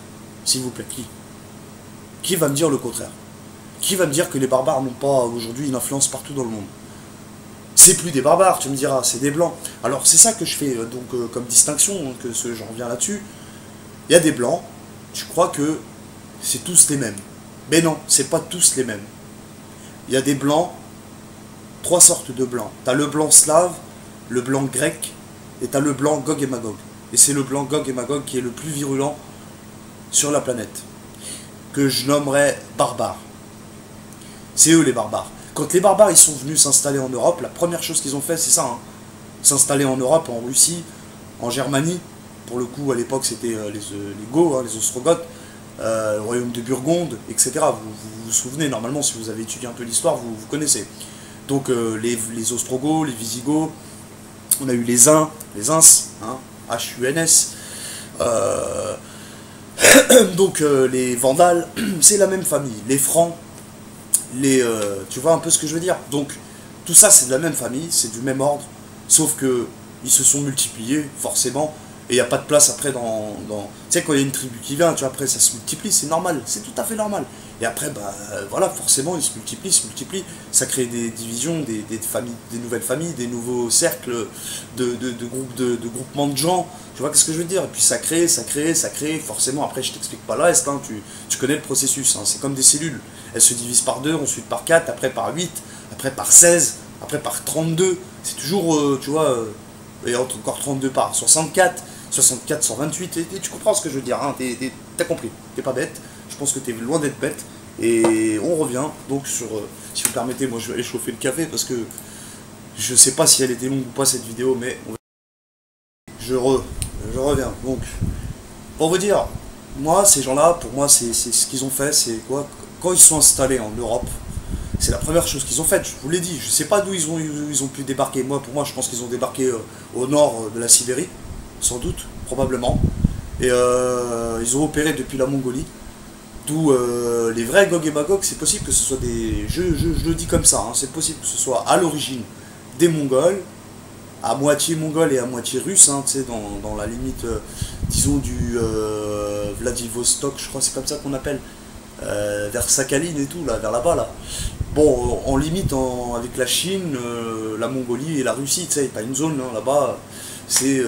S'il vous plaît, qui? Qui va me dire le contraire? Qui va me dire que les barbares n'ont pas aujourd'hui une influence partout dans le monde? C'est plus des barbares, tu me diras, c'est des blancs. Alors, c'est ça que je fais comme distinction, que j'en reviens là-dessus. Il y a des blancs, je crois que c'est tous les mêmes. Mais non, c'est pas tous les mêmes. Il y a des blancs, trois sortes de blancs. T'as le blanc slave, le blanc grec, et t'as le blanc Gog et Magog. Et c'est le blanc Gog et Magog qui est le plus virulent sur la planète, que je nommerais barbares. C'est eux les barbares. Quand les barbares ils sont venus s'installer en Europe, la première chose qu'ils ont fait, c'est ça, hein. S'installer en Europe, en Russie, en Germanie. Pour le coup, à l'époque, c'était les Goths, hein, les Ostrogoths, le royaume de Burgonde, etc. Vous souvenez, normalement, si vous avez étudié un peu l'histoire, vous connaissez. Donc, les Ostrogoths, les Visigoths, on a eu les Huns, hein, H-U-N-S. Donc, les Vandales, c'est la même famille. Les Francs, tu vois un peu ce que je veux dire. Donc, tout ça, c'est de la même famille, c'est du même ordre, sauf que ils se sont multipliés, forcément. Et il n'y a pas de place après tu sais, quand il y a une tribu qui vient, tu vois, après ça se multiplie, c'est normal, c'est tout à fait normal. Et après, bah voilà, forcément, ils se multiplient, ça crée des divisions, des familles, des nouvelles familles, des nouveaux cercles de groupements de gens, tu vois, qu'est-ce que je veux dire? Et puis ça crée, forcément, après je t'explique pas là, hein, tu connais le processus, hein, c'est comme des cellules, elles se divisent par 2, ensuite par 4, après par 8, après par 16, après par 32, c'est toujours, tu vois, et encore 32 par 64, 128, et tu comprends ce que je veux dire, hein, t'as compris, t'es pas bête, je pense que t'es loin d'être bête, et on revient donc sur, si vous permettez, moi je vais aller chauffer le café, parce que je sais pas si elle était longue ou pas cette vidéo, mais je reviens, donc, pour vous dire, moi, ces gens-là, pour moi, c'est ce qu'ils ont fait, c'est quoi, quand ils sont installés en Europe, c'est la première chose qu'ils ont faite, je vous l'ai dit, je sais pas d'où ils ont pu débarquer, pour moi je pense qu'ils ont débarqué au nord de la Sibérie, sans doute, probablement. Et ils ont opéré depuis la Mongolie. D'où les vrais Gog et Magog, c'est possible que ce soit des... Je le dis comme ça, hein, c'est possible que ce soit à l'origine des Mongols, à moitié Mongols et à moitié Russes, hein, tu sais, dans la limite, disons, du Vladivostok, je crois que c'est comme ça qu'on appelle, vers Sakhaline et tout, là, vers là-bas, là. Bon, en limite avec la Chine, la Mongolie et la Russie, tu sais, pas une zone, hein, là-bas, c'est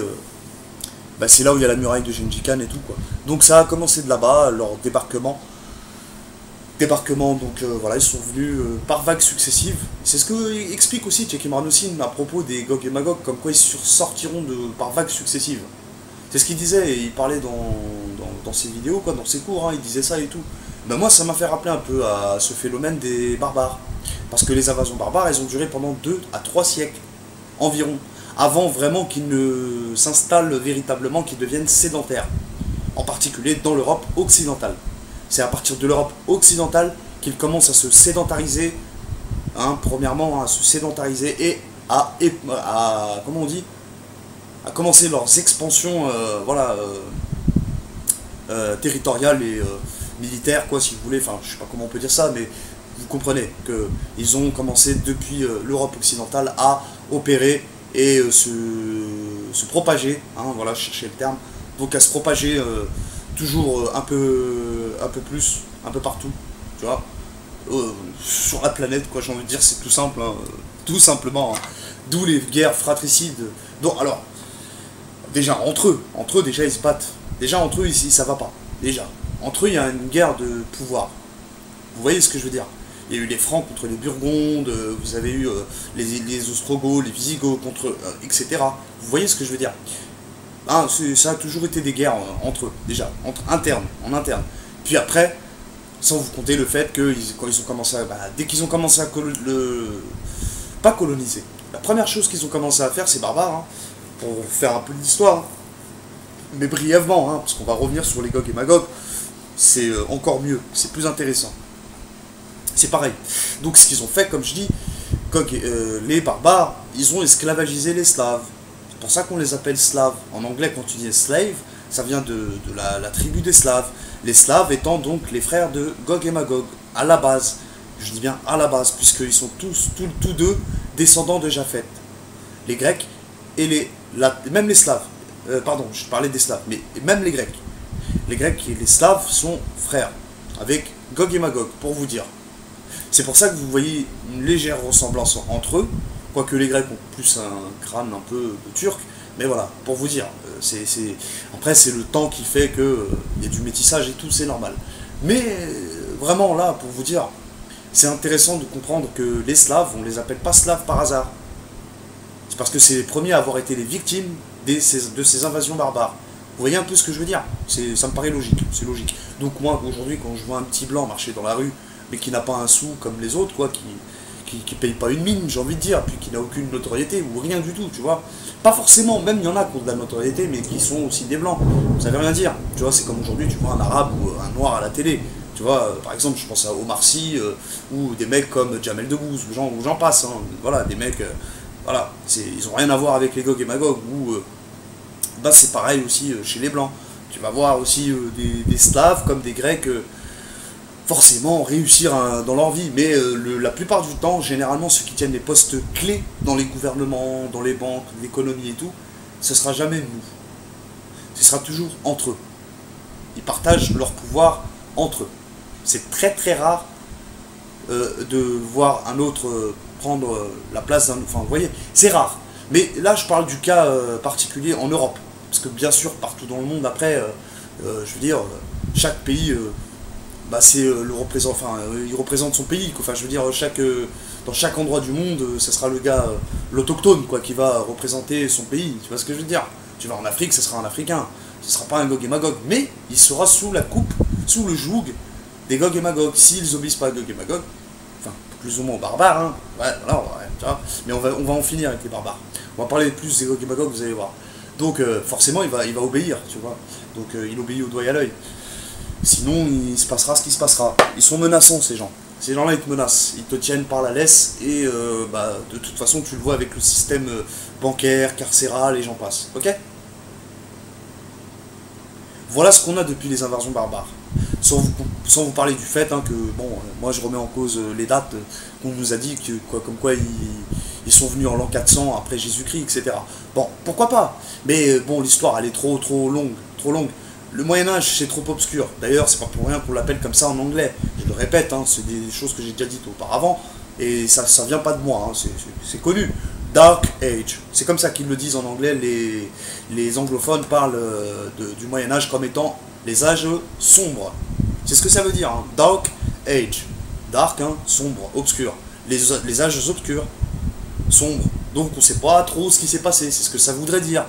là où il y a la muraille de Gengis Khan et tout, quoi. Donc ça a commencé de là-bas, leur débarquement. Donc voilà, ils sont venus par vagues successives. C'est ce que explique aussi Tchéky Marnoussine à propos des Gog et Magog, comme quoi ils sortiront par vagues successives. C'est ce qu'il disait, et il parlait dans ses vidéos, quoi, dans ses cours, hein, il disait ça et tout. Ben moi, ça m'a fait rappeler un peu à ce phénomène des barbares. Parce que les invasions barbares, elles ont duré pendant 2 à 3 siècles, environ, avant vraiment qu'ils ne s'installent véritablement, qu'ils deviennent sédentaires. En particulier dans l'Europe occidentale. C'est à partir de l'Europe occidentale qu'ils commencent à se sédentariser, hein, premièrement, à se sédentariser et à comment on dit, à commencer leurs expansions, voilà, territoriales et militaires, quoi, si vous voulez, enfin, je sais pas comment on peut dire ça, mais vous comprenez qu'ils ont commencé depuis l'Europe occidentale à opérer et se propager, hein, voilà, je cherchais le terme, donc à se propager toujours un peu plus, un peu partout, tu vois, sur la planète, quoi, j'ai envie de dire, c'est tout simple, hein, tout simplement, hein. D'où les guerres fratricides. Donc, alors, déjà, entre eux, déjà, ils se battent. Déjà, entre eux, ici, ça va pas. Déjà. Entre eux, il y a une guerre de pouvoir. Vous voyez ce que je veux dire? Il y a eu les Francs contre les Burgondes, vous avez eu les Ostrogoths, les Visigoths contre... etc. Vous voyez ce que je veux dire? Hein, ça a toujours été des guerres entre eux, déjà, en interne. Puis après, sans vous compter le fait que quand ils ont commencé à... dès qu'ils ont commencé à pas coloniser. La première chose qu'ils ont commencé à faire, c'est barbare, hein, pour faire un peu d'histoire, hein, mais brièvement, hein, parce qu'on va revenir sur les Gog et Magog, c'est encore mieux, c'est plus intéressant. C'est pareil. Donc ce qu'ils ont fait, comme je dis, les barbares, ils ont esclavagisé les Slaves. C'est pour ça qu'on les appelle Slaves. En anglais, quand tu dis slave, ça vient de la tribu des Slaves. Les Slaves étant donc les frères de Gog et Magog. à la base, je dis bien à la base, puisqu'ils sont tous deux descendants de Japheth. Les Grecs et même les Slaves. Pardon, je parlais des Slaves, mais même les Grecs. Les Grecs et les Slaves sont frères, avec Gog et Magog, pour vous dire. C'est pour ça que vous voyez une légère ressemblance entre eux, quoique les Grecs ont plus un crâne un peu de turc, mais voilà, pour vous dire. Après, c'est le temps qui fait qu'il y a du métissage et tout, c'est normal. Mais vraiment, là, pour vous dire, c'est intéressant de comprendre que les Slaves, on les appelle pas Slaves par hasard. C'est parce que c'est les premiers à avoir été les victimes de ces invasions barbares. Vous voyez un peu ce que je veux dire? Ça me paraît logique, c'est logique. Donc moi, aujourd'hui, quand je vois un petit blanc marcher dans la rue, mais qui n'a pas un sou comme les autres, quoi, qui paye pas une mine, j'ai envie de dire, puis qui n'a aucune notoriété, ou rien du tout, tu vois. Pas forcément, même il y en a qui ont de la notoriété, mais qui sont aussi des blancs. Ça veut rien dire. Tu vois, c'est comme aujourd'hui, tu vois un arabe ou un noir à la télé. Tu vois, par exemple, je pense à Omar Sy, ou des mecs comme Jamel Debbouze, ou j'en passe, hein. Voilà, des mecs, voilà, ils ont rien à voir avec les Gog et Magog, ou bah c'est pareil aussi chez les blancs. Tu vas voir aussi des Slaves comme des Grecs, forcément réussir dans leur vie, mais la plupart du temps, généralement, ceux qui tiennent les postes clés dans les gouvernements, dans les banques, l'économie et tout, ce sera jamais nous. Ce sera toujours entre eux. Ils partagent leur pouvoir entre eux. C'est très très rare de voir un autre prendre la place d'un... Enfin, vous voyez, c'est rare. Mais là, je parle du cas particulier en Europe. Parce que bien sûr, partout dans le monde, après, je veux dire, chaque pays... bah c'est le représente, enfin il représente son pays, quoi. Enfin je veux dire dans chaque endroit du monde, ce sera le gars l'autochtone quoi qui va représenter son pays, tu vois ce que je veux dire. Tu vas en Afrique, ce sera un Africain, ce sera pas un Gog et Magog, mais il sera sous la coupe, sous le joug des Gog et Magog, s'ils obéissent pas à Gog et Magog, enfin plus ou moins aux barbares, hein. Ouais, voilà, ouais, tu vois. Mais on va en finir avec les barbares. On va parler plus des Gog et Magog, vous allez voir. Donc forcément il va obéir, tu vois. Donc il obéit au doigt et à l'œil. Sinon, il se passera ce qui se passera. Ils sont menaçants, ces gens. Ces gens-là, ils te menacent. Ils te tiennent par la laisse et bah, de toute façon, tu le vois avec le système bancaire, carcéral et j'en passe. Ok? Voilà ce qu'on a depuis les invasions barbares. Sans vous parler du fait hein, que, bon, moi je remets en cause les dates qu'on nous a dit, comme quoi ils sont venus en l'an 400 après Jésus-Christ, etc. Bon, pourquoi pas? Mais bon, l'histoire, elle est trop longue, trop longue. Le Moyen-Âge, c'est trop obscur. D'ailleurs, c'est pas pour rien qu'on l'appelle comme ça en anglais. Je le répète, hein, c'est des choses que j'ai déjà dites auparavant. Et ça vient pas de moi, hein, c'est connu. Dark Age. C'est comme ça qu'ils le disent en anglais. Les anglophones parlent du Moyen-Âge comme étant les âges sombres. C'est ce que ça veut dire, hein. Dark Age. Dark, hein, sombre, obscur. Les âges obscurs, sombres. Donc on sait pas trop ce qui s'est passé. C'est ce que ça voudrait dire.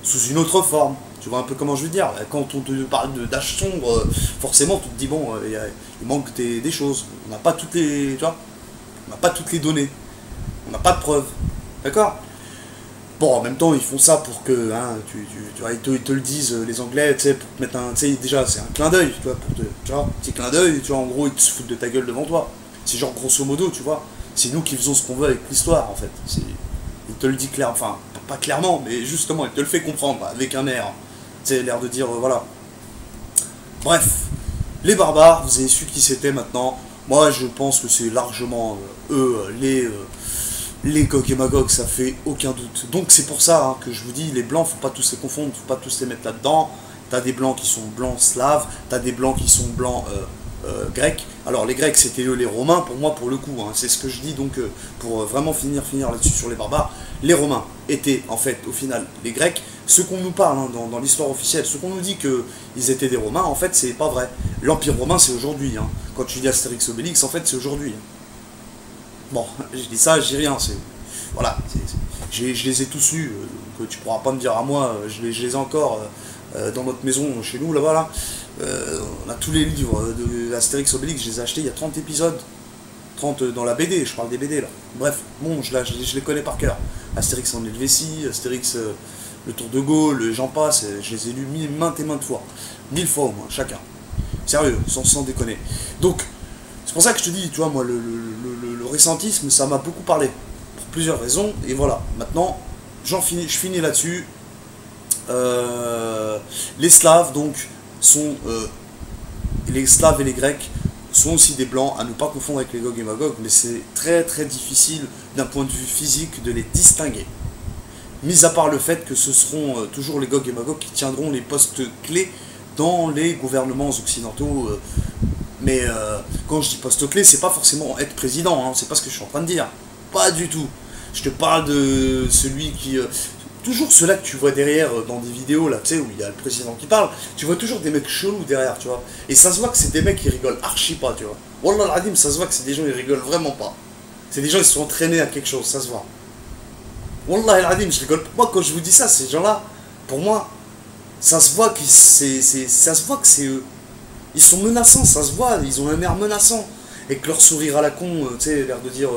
Sous une autre forme. Tu vois un peu comment je veux dire. Quand on te parle d'âge sombre, forcément tu te dis bon, il manque des choses. On n'a pas toutes les, tu vois, on n'a pas toutes les données. On n'a pas de preuves. D'accord? Bon, en même temps, ils font ça pour que, hein, tu vois, ils te le disent, les Anglais, tu sais, pour te mettre un, tu sais, déjà, c'est un clin d'œil, tu vois, tu vois, petit clin d'œil, tu vois, en gros, ils se foutent de ta gueule devant toi. C'est genre grosso modo, tu vois. C'est nous qui faisons ce qu'on veut avec l'histoire, en fait. Il te le dit clairement, enfin, pas clairement, mais justement, il te le fait comprendre avec un air. C'est l'air de dire, voilà. Bref, les barbares, vous avez su qui c'était maintenant. Moi, je pense que c'est largement eux, les Gog et Magog, ça fait aucun doute. Donc c'est pour ça hein, que je vous dis, les blancs, faut pas tous les confondre, faut pas tous les mettre là-dedans. T'as des blancs qui sont blancs slaves, t'as des blancs qui sont blancs grecs. Alors les grecs, c'était eux les romains, pour moi, pour le coup. Hein, c'est ce que je dis, donc pour vraiment finir là-dessus sur les barbares. Les romains étaient, en fait, au final, les grecs. Ce qu'on nous parle hein, dans l'histoire officielle, ce qu'on nous dit qu'ils étaient des romains, en fait, c'est pas vrai. L'Empire romain, c'est aujourd'hui. Hein. Quand tu dis Astérix Obélix, en fait, c'est aujourd'hui. Bon, je dis ça, je dis rien. Voilà, je les ai tous lus. Donc tu pourras pas me dire à moi, je les ai encore dans notre maison, chez nous, là-bas. Là. On a tous les livres de Astérix Obélix, je les ai achetés, il y a 30 épisodes. 30 dans la BD, je parle des BD là. Bref, bon, je les connais par cœur. Astérix en Helvétie, Astérix le Tour de Gaulle, j'en passe, je les ai lus maintes et maintes fois. 1000 fois au moins, chacun. Sérieux, sans déconner. Donc, c'est pour ça que je te dis, tu vois, moi, le récentisme, ça m'a beaucoup parlé. Pour plusieurs raisons, et voilà. Maintenant, je finis là-dessus. Les Slaves, donc, sont... les Slaves et les Grecs sont aussi des blancs, à ne pas confondre avec les Gog et Magog, mais c'est très très difficile d'un point de vue physique de les distinguer. Mis à part le fait que ce seront toujours les Gog et Magog qui tiendront les postes clés dans les gouvernements occidentaux. Mais quand je dis poste clé, c'est pas forcément être président, hein, c'est pas ce que je suis en train de dire. Pas du tout. Je te parle de celui qui... toujours ceux-là que tu vois derrière dans des vidéos, là, tu sais, où il y a le président qui parle, tu vois toujours des mecs chelous derrière, tu vois. Et ça se voit que c'est des mecs qui rigolent archi pas, tu vois. Wallah al-Adim, ça se voit que c'est des gens qui rigolent vraiment pas. C'est des gens qui se sont entraînés à quelque chose, ça se voit. Wallah al-Adim, je rigole. Moi, quand je vous dis ça, ces gens-là, pour moi, ça se voit que c'est eux. Ils sont menaçants, ça se voit, ils ont un air menaçant. Avec leur sourire à la con, tu sais, l'air de dire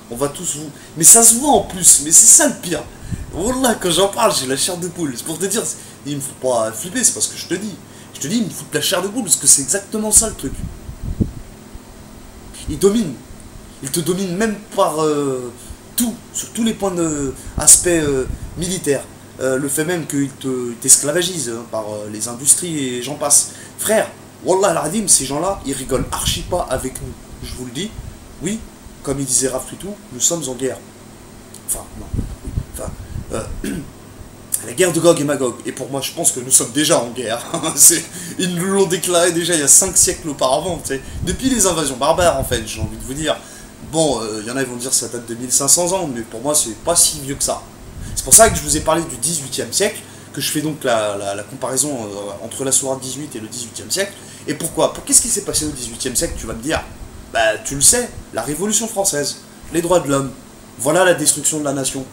on va tous vous. Mais ça se voit en plus, mais c'est ça le pire. Wallah, quand j'en parle, j'ai la chair de poule. C'est pour te dire, il me faut pas flipper, c'est parce que je te dis. Je te dis, il me fout la chair de poule, parce que c'est exactement ça le truc. Ils dominent. Ils te dominent même par tout, sur tous les points d'aspect militaire. Le fait même qu'ils t'esclavagisent par les industries et j'en passe. Frère, Wallah al-Adim, ces gens-là, ils rigolent archi pas avec nous. Je vous le dis, oui, comme il disait Raf Tutu, nous sommes en guerre. Enfin, non. Enfin, la guerre de Gog et Magog. Et pour moi, je pense que nous sommes déjà en guerre. Ils nous l'ont déclaré déjà il y a 5 siècles auparavant. T'sais. Depuis les invasions barbares, en fait, j'ai envie de vous dire. Bon, il y en a, ils vont dire que ça date de 1500 ans, mais pour moi, c'est pas si vieux que ça. C'est pour ça que je vous ai parlé du 18e siècle, que je fais donc la comparaison entre la sourate 18 et le 18e siècle. Et pourquoi? Qu'est-ce qui s'est passé au 18e siècle? Tu vas me dire, bah tu le sais, la Révolution française, les droits de l'homme, voilà la destruction de la nation.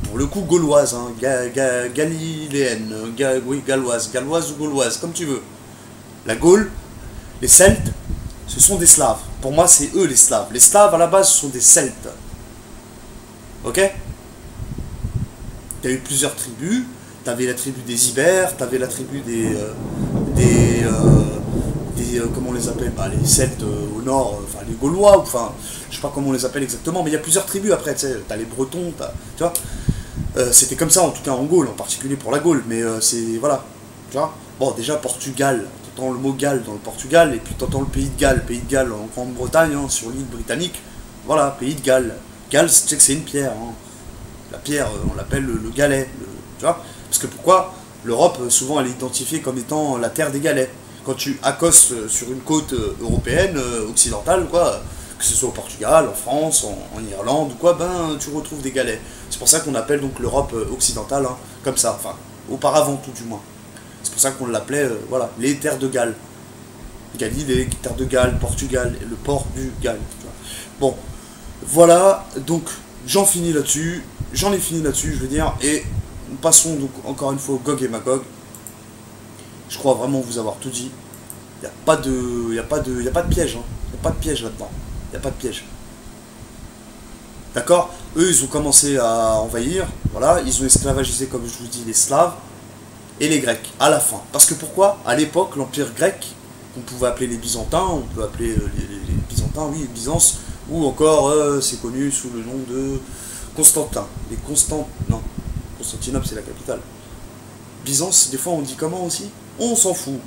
Pour le coup gauloise, hein, galiléenne, oui, galloise ou gauloise, comme tu veux. La Gaule, les Celtes, ce sont des Slaves. Pour moi, c'est eux les Slaves. Les Slaves, à la base, ce sont des Celtes. Ok? Tu as eu plusieurs tribus. Tu avais la tribu des Ibères, tu avais la tribu comment on les appelle, bah, les Celtes au nord, enfin les Gaulois, enfin je sais pas comment on les appelle exactement, mais il y a plusieurs tribus après, tu sais, t'as les Bretons, tu vois, c'était comme ça en tout cas en Gaule, en particulier pour la Gaule, mais c'est, voilà, tu vois, bon déjà Portugal, t'entends le mot Galles dans le Portugal, et puis t'entends le pays de Galles en Grande-Bretagne, hein, sur l'île britannique, voilà, pays de Galles, Galles, tu sais que c'est une pierre, hein. La pierre, on l'appelle le galet, tu vois, parce que pourquoi l'Europe, souvent elle est identifiée comme étant la terre des galets. Quand tu accostes sur une côte européenne, occidentale, quoi, que ce soit au Portugal, en France, en Irlande, ou quoi, ben tu retrouves des galets. C'est pour ça qu'on appelle donc l'Europe occidentale, hein, comme ça, enfin, auparavant tout du moins. C'est pour ça qu'on l'appelait, voilà, les terres de Galles. Galilée, terre de Galles, Portugal, le port du Galles. Tu vois. Bon, voilà, donc j'en ai fini là-dessus, je veux dire, et passons donc encore une fois au Gog et Magog. Je crois vraiment vous avoir tout dit. Il n'y a pas de piège. Hein. Il n'y a pas de piège là-dedans. Il n'y a pas de piège. D'accord? Eux, ils ont commencé à envahir. Voilà. Ils ont esclavagisé, comme je vous dis, les Slaves et les Grecs. À la fin. Parce que pourquoi? À l'époque, l'Empire grec, qu'on pouvait appeler les Byzantins, on peut appeler les Byzantins, oui, Byzance, ou encore, c'est connu sous le nom de Constantin. Non. Constantinople, c'est la capitale. Byzance, des fois, on dit comment aussi? On s'en fout.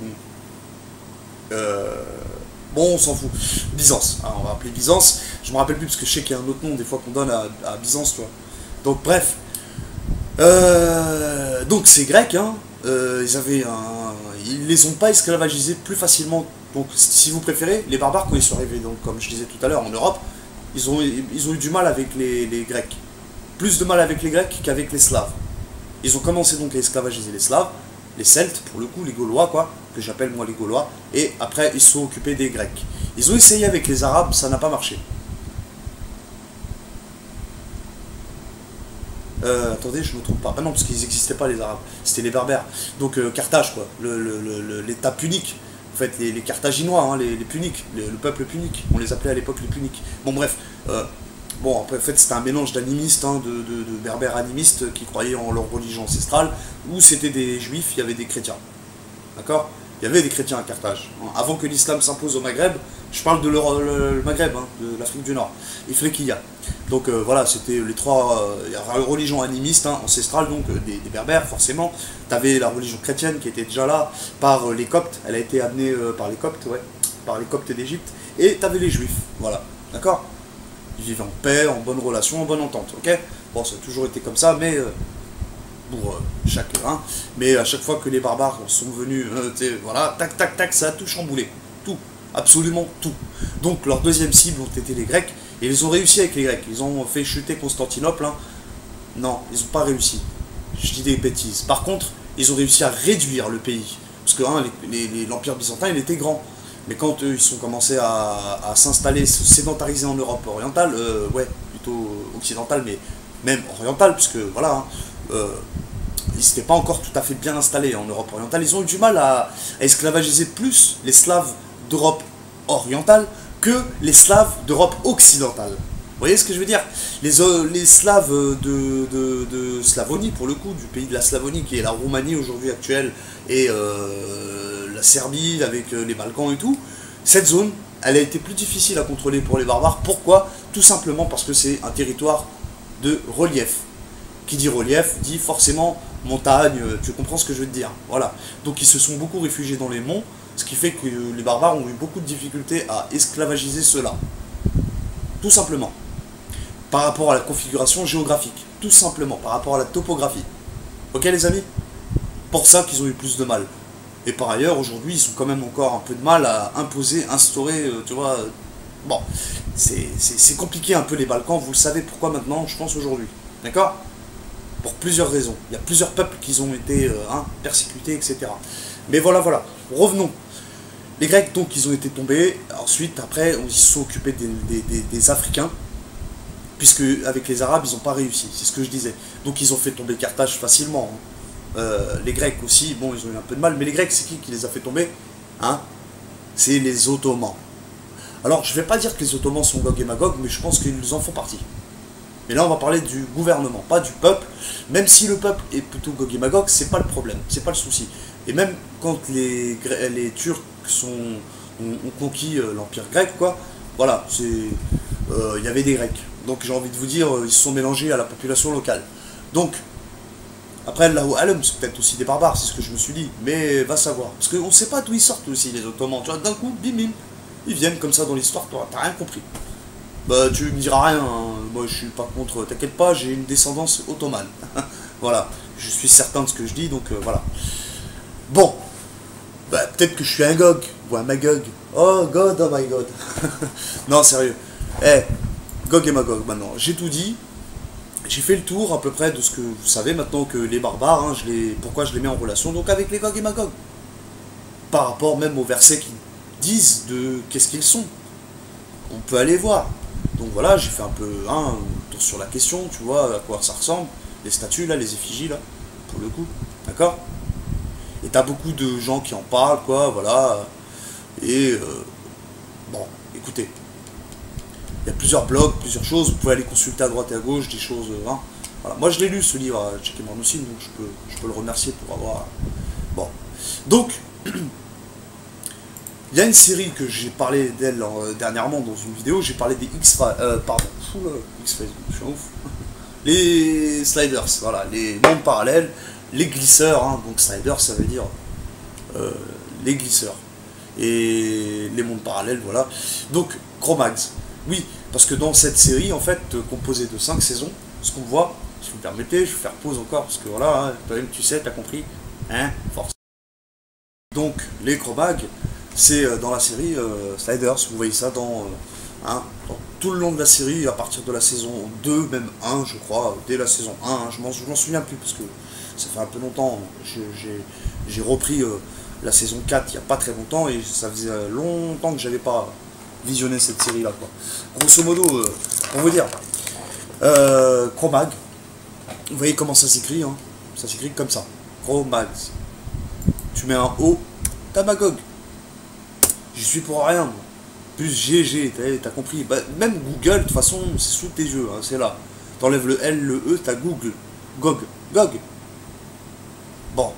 Bon, on s'en fout. Byzance. Alors, on va appeler Byzance. Je me rappelle plus parce que je sais qu'il y a un autre nom des fois qu'on donne à Byzance, toi. Donc, bref. Donc, ces Grecs, hein, ils les ont pas esclavagisés plus facilement. Donc, si vous préférez, les barbares, quand ils sont arrivés, donc, comme je disais tout à l'heure, en Europe, ils ont eu du mal avec les Grecs. Plus de mal avec les Grecs qu'avec les Slaves. Ils ont commencé donc à esclavagiser les Slaves. Les Celtes, pour le coup, les Gaulois, quoi, que j'appelle moi les Gaulois, et après ils se sont occupés des Grecs. Ils ont essayé avec les Arabes, ça n'a pas marché. Attendez, je me trompe pas. Ah non, parce qu'ils n'existaient pas les Arabes, c'était les Berbères. Donc Carthage, quoi, l'État punique. En fait, les Carthaginois, hein, les Puniques, le peuple punique, on les appelait à l'époque les Puniques. Bon, bref. Bon, après, en fait, c'était un mélange d'animistes, hein, de berbères animistes qui croyaient en leur religion ancestrale, où c'était des juifs, il y avait des chrétiens. D'accord? Il y avait des chrétiens à Carthage. Avant que l'islam s'impose au Maghreb, je parle de le Maghreb, hein, de l'Afrique du Nord, et Flequilla. Donc voilà, c'était les trois religions animistes, hein, ancestrales, donc des berbères, forcément. Tu avais la religion chrétienne qui était déjà là par les Coptes, elle a été amenée par les Coptes, ouais, par les Coptes d'Égypte, et t'avais les Juifs, voilà, d'accord? Ils vivaient en paix, en bonne relation, en bonne entente, ok? Bon, ça a toujours été comme ça, mais pour chacun, mais à chaque fois que les barbares sont venus, voilà, tac, tac, tac, ça a tout chamboulé, tout, absolument tout. Donc leur deuxième cible ont été les Grecs, et ils ont réussi avec les Grecs, ils ont fait chuter Constantinople, hein. Non, ils n'ont pas réussi, je dis des bêtises. Par contre, ils ont réussi à réduire le pays, parce que hein, l'Empire byzantin, il était grand. Mais quand ils sont commencé à s'installer, se sédentariser en Europe orientale, ouais, plutôt occidentale, mais même orientale, puisque voilà, hein, ils n'étaient pas encore tout à fait bien installés en Europe orientale. Ils ont eu du mal à esclavagiser plus les Slaves d'Europe orientale que les Slaves d'Europe occidentale. Vous voyez ce que je veux dire? Les Slaves de Slavonie, pour le coup, du pays de la Slavonie, qui est la Roumanie aujourd'hui actuelle, et la Serbie avec les Balkans et tout, cette zone, elle a été plus difficile à contrôler pour les barbares. Pourquoi? Tout simplement parce que c'est un territoire de relief. Qui dit relief, dit forcément montagne, tu comprends ce que je veux te dire. Voilà. Donc ils se sont beaucoup réfugiés dans les monts, ce qui fait que les barbares ont eu beaucoup de difficultés à esclavagiser ceux-là. Tout simplement. Par rapport à la configuration géographique. Tout simplement. Par rapport à la topographie. Ok les amis? Pour ça qu'ils ont eu plus de mal. Et par ailleurs, aujourd'hui, ils ont quand même encore un peu de mal à imposer, instaurer, tu vois... Bon, c'est compliqué un peu les Balkans, vous le savez pourquoi maintenant, je pense aujourd'hui. D'accord? Pour plusieurs raisons. Il y a plusieurs peuples qui ont été persécutés, etc. Mais voilà, voilà. Revenons. Les Grecs, donc, ils ont été tombés. Ensuite, après, ils se sont occupés des Africains. Puisque avec les Arabes, ils n'ont pas réussi. C'est ce que je disais. Donc, ils ont fait tomber Carthage facilement. Les Grecs aussi, bon, ils ont eu un peu de mal. Mais les Grecs, c'est qui les a fait tomber? Hein? C'est les Ottomans. Alors, je ne vais pas dire que les Ottomans sont Gog et Magog, mais je pense qu'ils en font partie. Mais là, on va parler du gouvernement, pas du peuple. Même si le peuple est plutôt Gog et Magog, c'est pas le problème, c'est pas le souci. Et même quand les Turcs ont conquis l'Empire grec, quoi, voilà, il y avait des Grecs. Donc j'ai envie de vous dire, ils se sont mélangés à la population locale. Donc, après, là où Alum, c'est peut-être aussi des barbares, c'est ce que je me suis dit. Mais va savoir. Parce qu'on ne sait pas d'où ils sortent aussi, les Ottomans. Tu vois, d'un coup, bim bim, ils viennent comme ça dans l'histoire, toi, t'as rien compris. Bah, tu me diras rien, hein. Moi je suis pas contre, t'inquiète pas, j'ai une descendance ottomane. Voilà, je suis certain de ce que je dis, donc voilà. Bon, bah, peut-être que je suis un Gog, ou un Magog. Oh God, oh my God. Non, sérieux. Gog et Magog, maintenant, j'ai tout dit. J'ai fait le tour à peu près de ce que vous savez maintenant que les barbares, hein, pourquoi je les mets en relation donc avec les Gog et Magog. Par rapport même aux versets qui disent de qu'est-ce qu'ils sont. On peut aller voir. Donc voilà, j'ai fait un peu un tour sur la question, tu vois, à quoi ça ressemble. Les statues là, les effigies là, pour le coup. D'accord? Et t'as beaucoup de gens qui en parlent, quoi, voilà. Et bon, écoutez. Il y a plusieurs blogs, plusieurs choses, vous pouvez aller consulter à droite et à gauche des choses. Hein. Voilà. Moi je l'ai lu ce livre à Cheikh Marnoussin, donc je peux le remercier pour avoir. Bon. Donc, il y a une série que j'ai parlé d'elle dernièrement dans une vidéo, j'ai parlé des pardon, X-Files, je suis un ouf. Les sliders, voilà, les mondes parallèles, les glisseurs, hein, donc sliders ça veut dire les glisseurs. Et les mondes parallèles, voilà. Donc, Chromags. Oui, parce que dans cette série, en fait, composée de 5 saisons, ce qu'on voit, si vous me permettez, je vais faire pause encore, parce que voilà, hein, toi-même tu sais, t'as compris, hein, force. Donc, les Chromags, c'est dans la série Sliders, vous voyez ça dans tout le long de la série, à partir de la saison 2, même 1, je crois, dès la saison 1, hein, je m'en souviens plus, parce que ça fait un peu longtemps, j'ai repris la saison 4 il n'y a pas très longtemps, et ça faisait longtemps que j'avais pas visionner cette série là quoi. Grosso modo, pour vous dire, Chromag, vous voyez comment ça s'écrit, hein, ça s'écrit comme ça, Chromags. Tu mets un O, t'as Magog. J'y suis pour rien, moi. Plus GG, t'as compris. Bah, même Google, de toute façon, c'est sous tes yeux, hein, c'est là. T'enlèves le L, le E, t'as Google. Gog. Bon,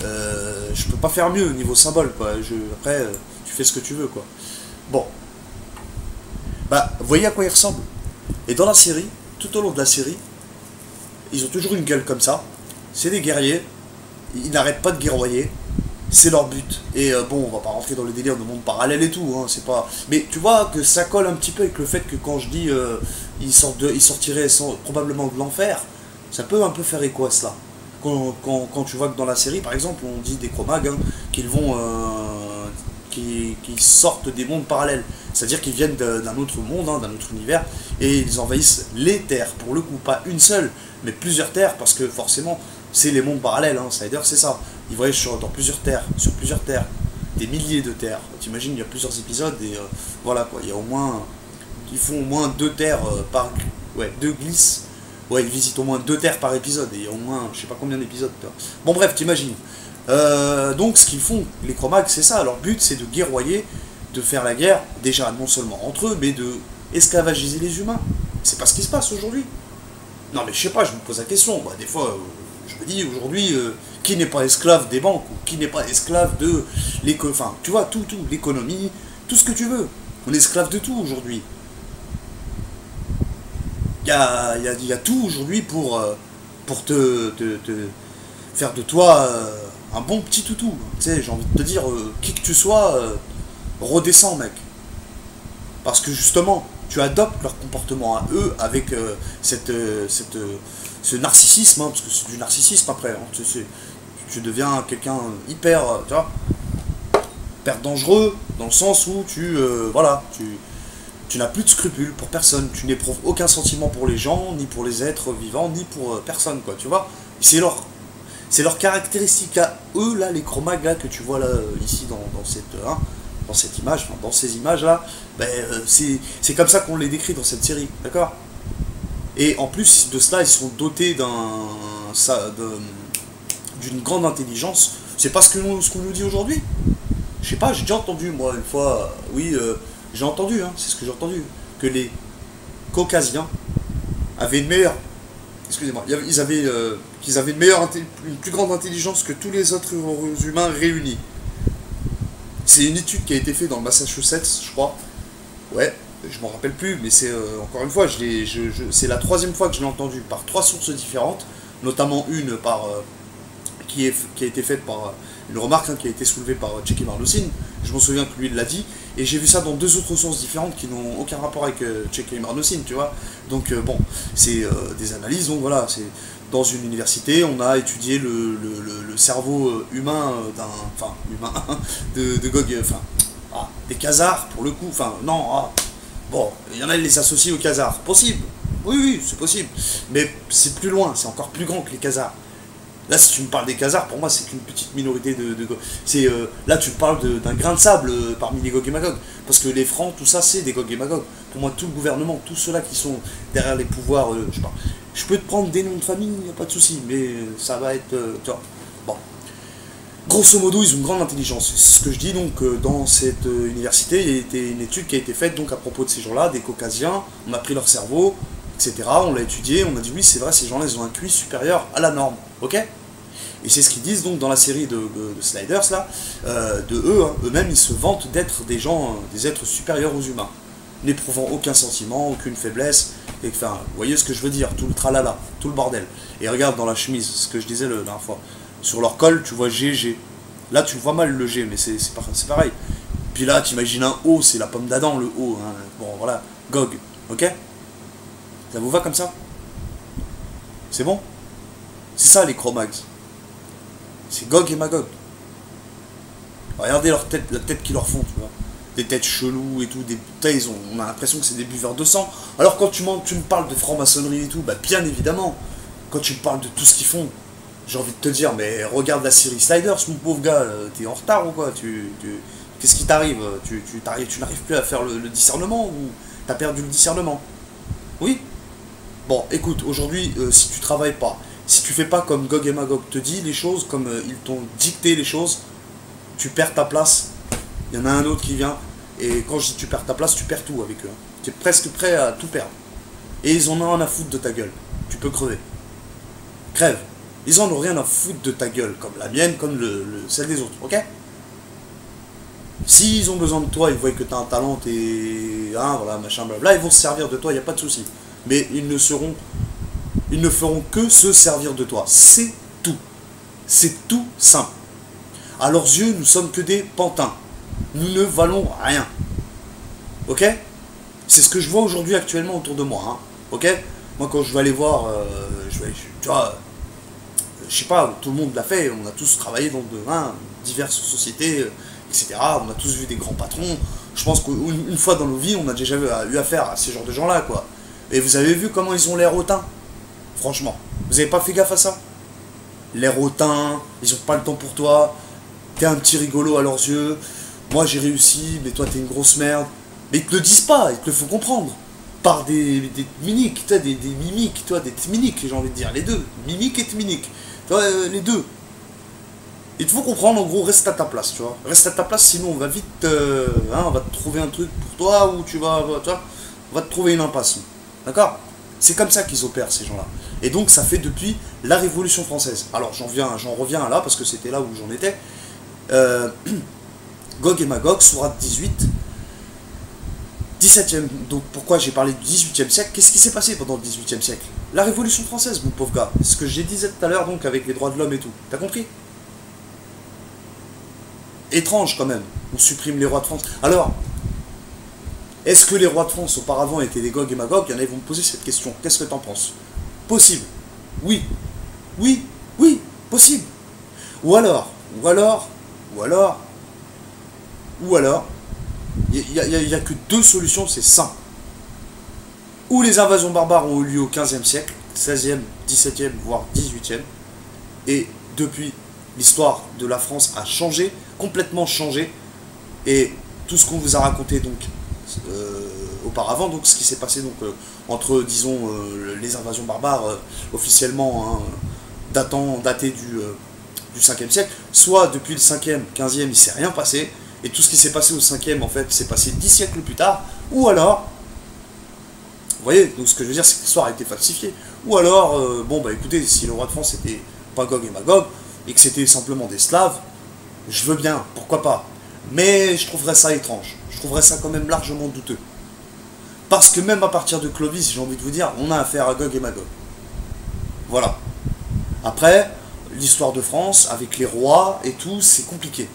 je peux pas faire mieux niveau symbole, quoi. Après, tu fais ce que tu veux, quoi. Bon. Bah, vous voyez à quoi ils ressemblent. Et dans la série, tout au long de la série, ils ont toujours une gueule comme ça. C'est des guerriers. Ils n'arrêtent pas de guerroyer. C'est leur but. Et bon, on va pas rentrer dans le délire de monde parallèle et tout, hein, c'est pas... Mais tu vois que ça colle un petit peu avec le fait que quand je dis ils sortiraient probablement de l'enfer, ça peut un peu faire écho à cela. Quand tu vois que dans la série, par exemple, on dit des Cro-Mags, hein, qu'ils vont... qui sortent des mondes parallèles. C'est-à-dire qu'ils viennent d'un autre monde, hein, d'un autre univers, et ils envahissent les terres, pour le coup, pas une seule, mais plusieurs terres, parce que forcément, c'est les mondes parallèles, hein, Snyder, c'est ça. Ils voyagent dans plusieurs terres, sur plusieurs terres, des milliers de terres. T'imagines, il y a plusieurs épisodes, et voilà quoi, il y a au moins... Ils font au moins 2 terres par... Ouais, 2 glisses. Ouais, ils visitent au moins 2 terres par épisode, et il y a au moins, je sais pas combien d'épisodes. Bon bref, t'imagines. Donc ce qu'ils font, les Cro-Mags, c'est ça, leur but c'est de guerroyer, de faire la guerre, déjà non seulement entre eux, mais de esclavagiser les humains. C'est pas ce qui se passe aujourd'hui. Non mais je sais pas, je me pose la question, bah, des fois je me dis aujourd'hui, qui n'est pas esclave des banques, ou qui n'est pas esclave de l'économie, enfin tu vois, tout, l'économie, tout ce que tu veux. On est esclave de tout aujourd'hui. Il y a tout aujourd'hui pour te faire de toi un bon petit toutou. Tu sais, j'ai envie de te dire, qui que tu sois, redescends, mec. Parce que justement, tu adoptes leur comportement à eux avec ce narcissisme, hein, parce que c'est du narcissisme après. Hein, tu deviens quelqu'un hyper, tu vois, hyper dangereux, dans le sens où voilà, tu n'as plus de scrupules pour personne, tu n'éprouves aucun sentiment pour les gens, ni pour les êtres vivants, ni pour personne, quoi, tu vois. C'est leur caractéristique à eux, là, les Cro-Mags, là, que tu vois là, ici, dans cette image, enfin, dans ces images-là, ben, c'est comme ça qu'on les décrit dans cette série, d'accord. Et en plus de cela, ils sont dotés d'une grande intelligence. C'est pas ce qu'on nous dit aujourd'hui. Je sais pas, j'ai déjà entendu, moi, une fois, oui, j'ai entendu, hein, c'est ce que j'ai entendu, que les Caucasiens avaient une meilleure... Excusez-moi, qu'ils avaient une plus grande intelligence que tous les autres humains réunis. C'est une étude qui a été faite dans le Massachusetts, je crois. Ouais, je m'en rappelle plus, mais c'est encore une fois, c'est la 3e fois que je l'ai entendu par 3 sources différentes, notamment une qui a été faite par une remarque, hein, qui a été soulevée par Checky Marnocin. Je m'en souviens que lui il l'a dit, et j'ai vu ça dans 2 autres sources différentes qui n'ont aucun rapport avec Checky Marnocin, tu vois. Donc bon, c'est des analyses, donc voilà, c'est dans une université, on a étudié le cerveau humain humain, de Gog, des Khazars, pour le coup, bon, il y en a, ils les associent aux Khazars, possible, oui, c'est possible, mais c'est plus loin, c'est encore plus grand que les Khazars. Là, si tu me parles des Khazars, pour moi, c'est qu'une petite minorité là, tu me parles d'un grain de sable parmi les Gog et Magog. Parce que les Francs, tout ça, c'est des Gog et Magog. Pour moi, tout le gouvernement, tous ceux-là qui sont derrière les pouvoirs, je sais pas. Je peux te prendre des noms de famille, y a pas de souci, mais ça va être... tu vois. Bon. Grosso modo, ils ont une grande intelligence. C'est ce que je dis, donc, dans cette université, il y a été une étude qui a été faite, donc, à propos de ces gens-là, des Caucasiens. On a pris leur cerveau, etc. On l'a étudié, on a dit, oui, c'est vrai, ces gens-là, ils ont un QI supérieur à la norme. Ok ? Et c'est ce qu'ils disent donc dans la série de Sliders là, eux-mêmes ils se vantent d'être des gens, des êtres supérieurs aux humains, n'éprouvant aucun sentiment, aucune faiblesse, et enfin, vous voyez ce que je veux dire, tout le tralala, tout le bordel. Et regarde dans la chemise, ce que je disais la dernière fois, sur leur col tu vois GG, là tu le vois mal le G, mais c'est pareil. Puis là tu imagines un O, c'est la pomme d'Adam le O, hein. Bon voilà, Gog, ok. Ça vous va comme ça? C'est bon? C'est ça les Cro-Mags. C'est Gog et Magog. Regardez leur tête, la tête qu'ils leur font, tu vois. Des têtes cheloues et tout, on a l'impression que c'est des buveurs de sang. Alors quand tu me parles de franc-maçonnerie et tout, bah bien évidemment, quand tu me parles de tout ce qu'ils font, j'ai envie de te dire, mais regarde la série Sliders, mon pauvre gars, t'es en retard ou quoi? Qu'est-ce qui t'arrive? Tu n'arrives plus à faire le discernement, ou t'as perdu le discernement? Oui. Bon, écoute, aujourd'hui, si tu travailles pas, si tu fais pas comme Gog et Magog te dit les choses, comme ils t'ont dicté les choses, tu perds ta place. Il y en a un autre qui vient, et quand je dis tu perds ta place, tu perds tout avec eux. Tu es presque prêt à tout perdre. Et ils en ont rien à foutre de ta gueule. Tu peux crever. Crève. Ils en ont rien à foutre de ta gueule, comme la mienne, comme celle des autres, ok? S'ils ont besoin de toi, ils voient que tu as un talent, et voilà, machin, blabla, ils vont se servir de toi, il n'y a pas de souci. Mais ils ne feront que se servir de toi. C'est tout. C'est tout simple. À leurs yeux, nous sommes que des pantins. Nous ne valons rien. Ok? C'est ce que je vois aujourd'hui actuellement autour de moi. Hein. Ok? Moi, quand je vais aller voir, tu vois, je sais pas, tout le monde l'a fait, on a tous travaillé dans diverses sociétés, etc. On a tous vu des grands patrons. Je pense qu'une fois dans nos vies, on a déjà eu affaire à ces genres de gens-là, quoi. Et vous avez vu comment ils ont l'air hautains? Franchement. Vous avez pas fait gaffe à ça? L'air hautain, ils ont pas le temps pour toi, t'es un petit rigolo à leurs yeux, moi j'ai réussi, mais toi t'es une grosse merde. Mais ils te le disent pas, ils te le font comprendre. Par des mimiques, tu vois, des mimiques, tu vois, des tminiques, j'ai envie de dire, les deux, mimiques et tminiques. Tu vois, les deux. Il te faut comprendre, en gros, reste à ta place, tu vois. Reste à ta place, sinon on va vite, on va te trouver un truc pour toi, ou tu vois, on va te trouver une impasse. D'accord? C'est comme ça qu'ils opèrent, ces gens-là. Et donc, ça fait depuis la Révolution française. Alors, j'en reviens là, parce que c'était là où j'en étais. Gog et Magog, sourate 18, 17e. Donc, pourquoi j'ai parlé du 18e siècle? Qu'est-ce qui s'est passé pendant le 18e siècle? La Révolution française, mon pauvre gars. Ce que j'ai disais tout à l'heure, donc, avec les droits de l'homme et tout. T'as compris? Étrange, quand même. On supprime les rois de France. Alors, est-ce que les rois de France auparavant étaient des Gog et Magog? Il y en a qui vont me poser cette question. Qu'est-ce que t'en penses? Possible. Oui. Oui. Oui. Possible. Ou alors, il n'y a que deux solutions, c'est simple. Ou les invasions barbares ont eu lieu au 15e siècle, 16e, 17e, voire 18e, et depuis, l'histoire de la France a changé, complètement changé, et tout ce qu'on vous a raconté donc auparavant, donc ce qui s'est passé donc entre disons les invasions barbares officiellement daté du 5e siècle, soit depuis le 5e, 15e il s'est rien passé, et tout ce qui s'est passé au 5e en fait s'est passé 10 siècles plus tard, ou alors, vous voyez, donc ce que je veux dire c'est que l'histoire a été falsifiée, ou alors, bon bah écoutez, si le roi de France était pas Gog et Magog, et que c'était simplement des Slaves, je veux bien, pourquoi pas, mais je trouverais ça étrange, je trouverais ça quand même largement douteux. Parce que même à partir de Clovis, j'ai envie de vous dire, on a affaire à Gog et Magog. Voilà. Après, l'histoire de France, avec les rois et tout, c'est compliqué.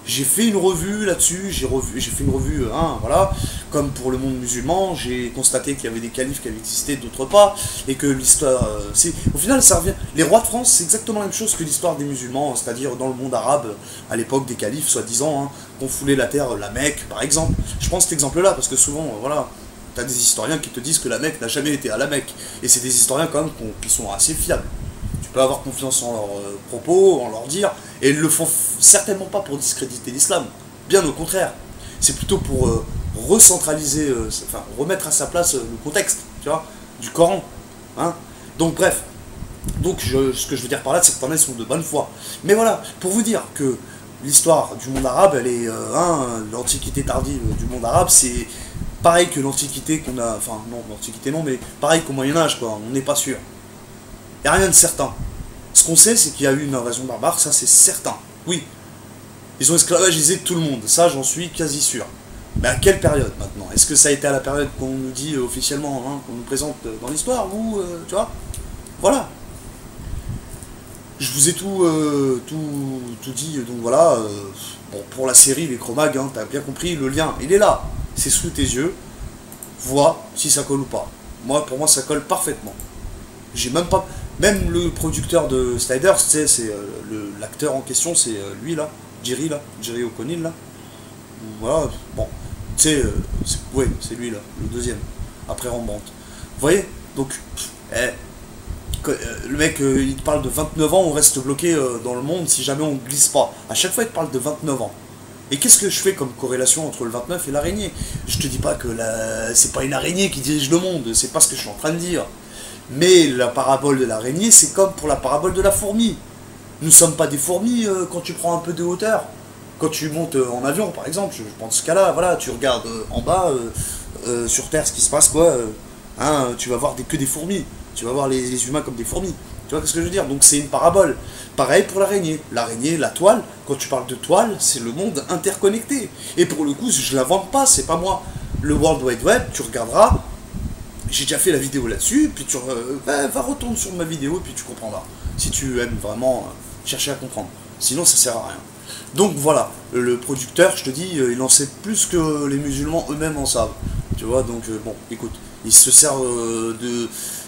J'ai fait une revue là-dessus, j'ai fait une revue, voilà, comme pour le monde musulman, j'ai constaté qu'il y avait des califes qui avaient existé, d'autres pas, et que l'histoire, au final ça revient, les rois de France c'est exactement la même chose que l'histoire des musulmans, c'est-à-dire dans le monde arabe, à l'époque des califes, soi-disant, qu'on foulait la terre, la Mecque par exemple, je prends cet exemple-là, parce que souvent, voilà, t'as des historiens qui te disent que la Mecque n'a jamais été à la Mecque, et c'est des historiens quand même qui sont assez fiables. Tu peux avoir confiance en leurs propos, en leur dire, et ils le font certainement pas pour discréditer l'islam, bien au contraire. C'est plutôt pour recentraliser, enfin remettre à sa place le contexte, tu vois, du Coran. Hein. Donc bref, donc ce que je veux dire par là, c'est que t'en as sont de bonne foi. Mais voilà, pour vous dire que l'histoire du monde arabe, elle est, l'antiquité tardive du monde arabe, c'est pareil que l'antiquité qu'on a, enfin non, l'antiquité non, mais pareil qu'au Moyen-Âge, quoi, on n'est pas sûr. Il n'y a rien de certain. Ce qu'on sait, c'est qu'il y a eu une invasion barbare, ça c'est certain. Oui. Ils ont esclavagisé tout le monde, ça j'en suis quasi sûr. Mais à quelle période maintenant? Est-ce que ça a été à la période qu'on nous dit officiellement, qu'on nous présente dans l'histoire, ou tu vois? Voilà. Je vous ai tout dit, donc voilà. Bon, pour la série, les Cro-Mags, t'as bien compris, le lien, il est là. C'est sous tes yeux. Vois si ça colle ou pas. Pour moi, ça colle parfaitement. J'ai même pas... Même le producteur de Sliders, tu sais, c'est l'acteur en question, c'est lui là, Jerry O'Connell là. Voilà, bon, tu sais, ouais, c'est lui là, le deuxième, après Rembrandt. Vous voyez? Donc, le mec, il te parle de 29 ans, on reste bloqué dans le monde si jamais on glisse pas. À chaque fois, il te parle de 29 ans. Et qu'est-ce que je fais comme corrélation entre le 29 et l'araignée? Je te dis pas que c'est pas une araignée qui dirige le monde, c'est pas ce que je suis en train de dire. Mais la parabole de l'araignée, c'est comme pour la parabole de la fourmi. Nous ne sommes pas des fourmis quand tu prends un peu de hauteur. Quand tu montes en avion, par exemple, je prends ce cas-là, voilà, tu regardes en bas, sur Terre, ce qui se passe, quoi. Tu vas voir que des fourmis. Tu vas voir les humains comme des fourmis. Tu vois ce que je veux dire? Donc c'est une parabole. Pareil pour l'araignée. L'araignée, la toile, quand tu parles de toile, c'est le monde interconnecté. Et pour le coup, je l'invente pas, c'est pas moi. Le World Wide Web, tu regarderas. J'ai déjà fait la vidéo là-dessus, puis va retourner sur ma vidéo et puis tu comprendras. Si tu aimes vraiment chercher à comprendre. Sinon, ça sert à rien. Donc voilà, le producteur, je te dis, il en sait plus que les musulmans eux-mêmes en savent. Tu vois, donc bon, écoute, il se sert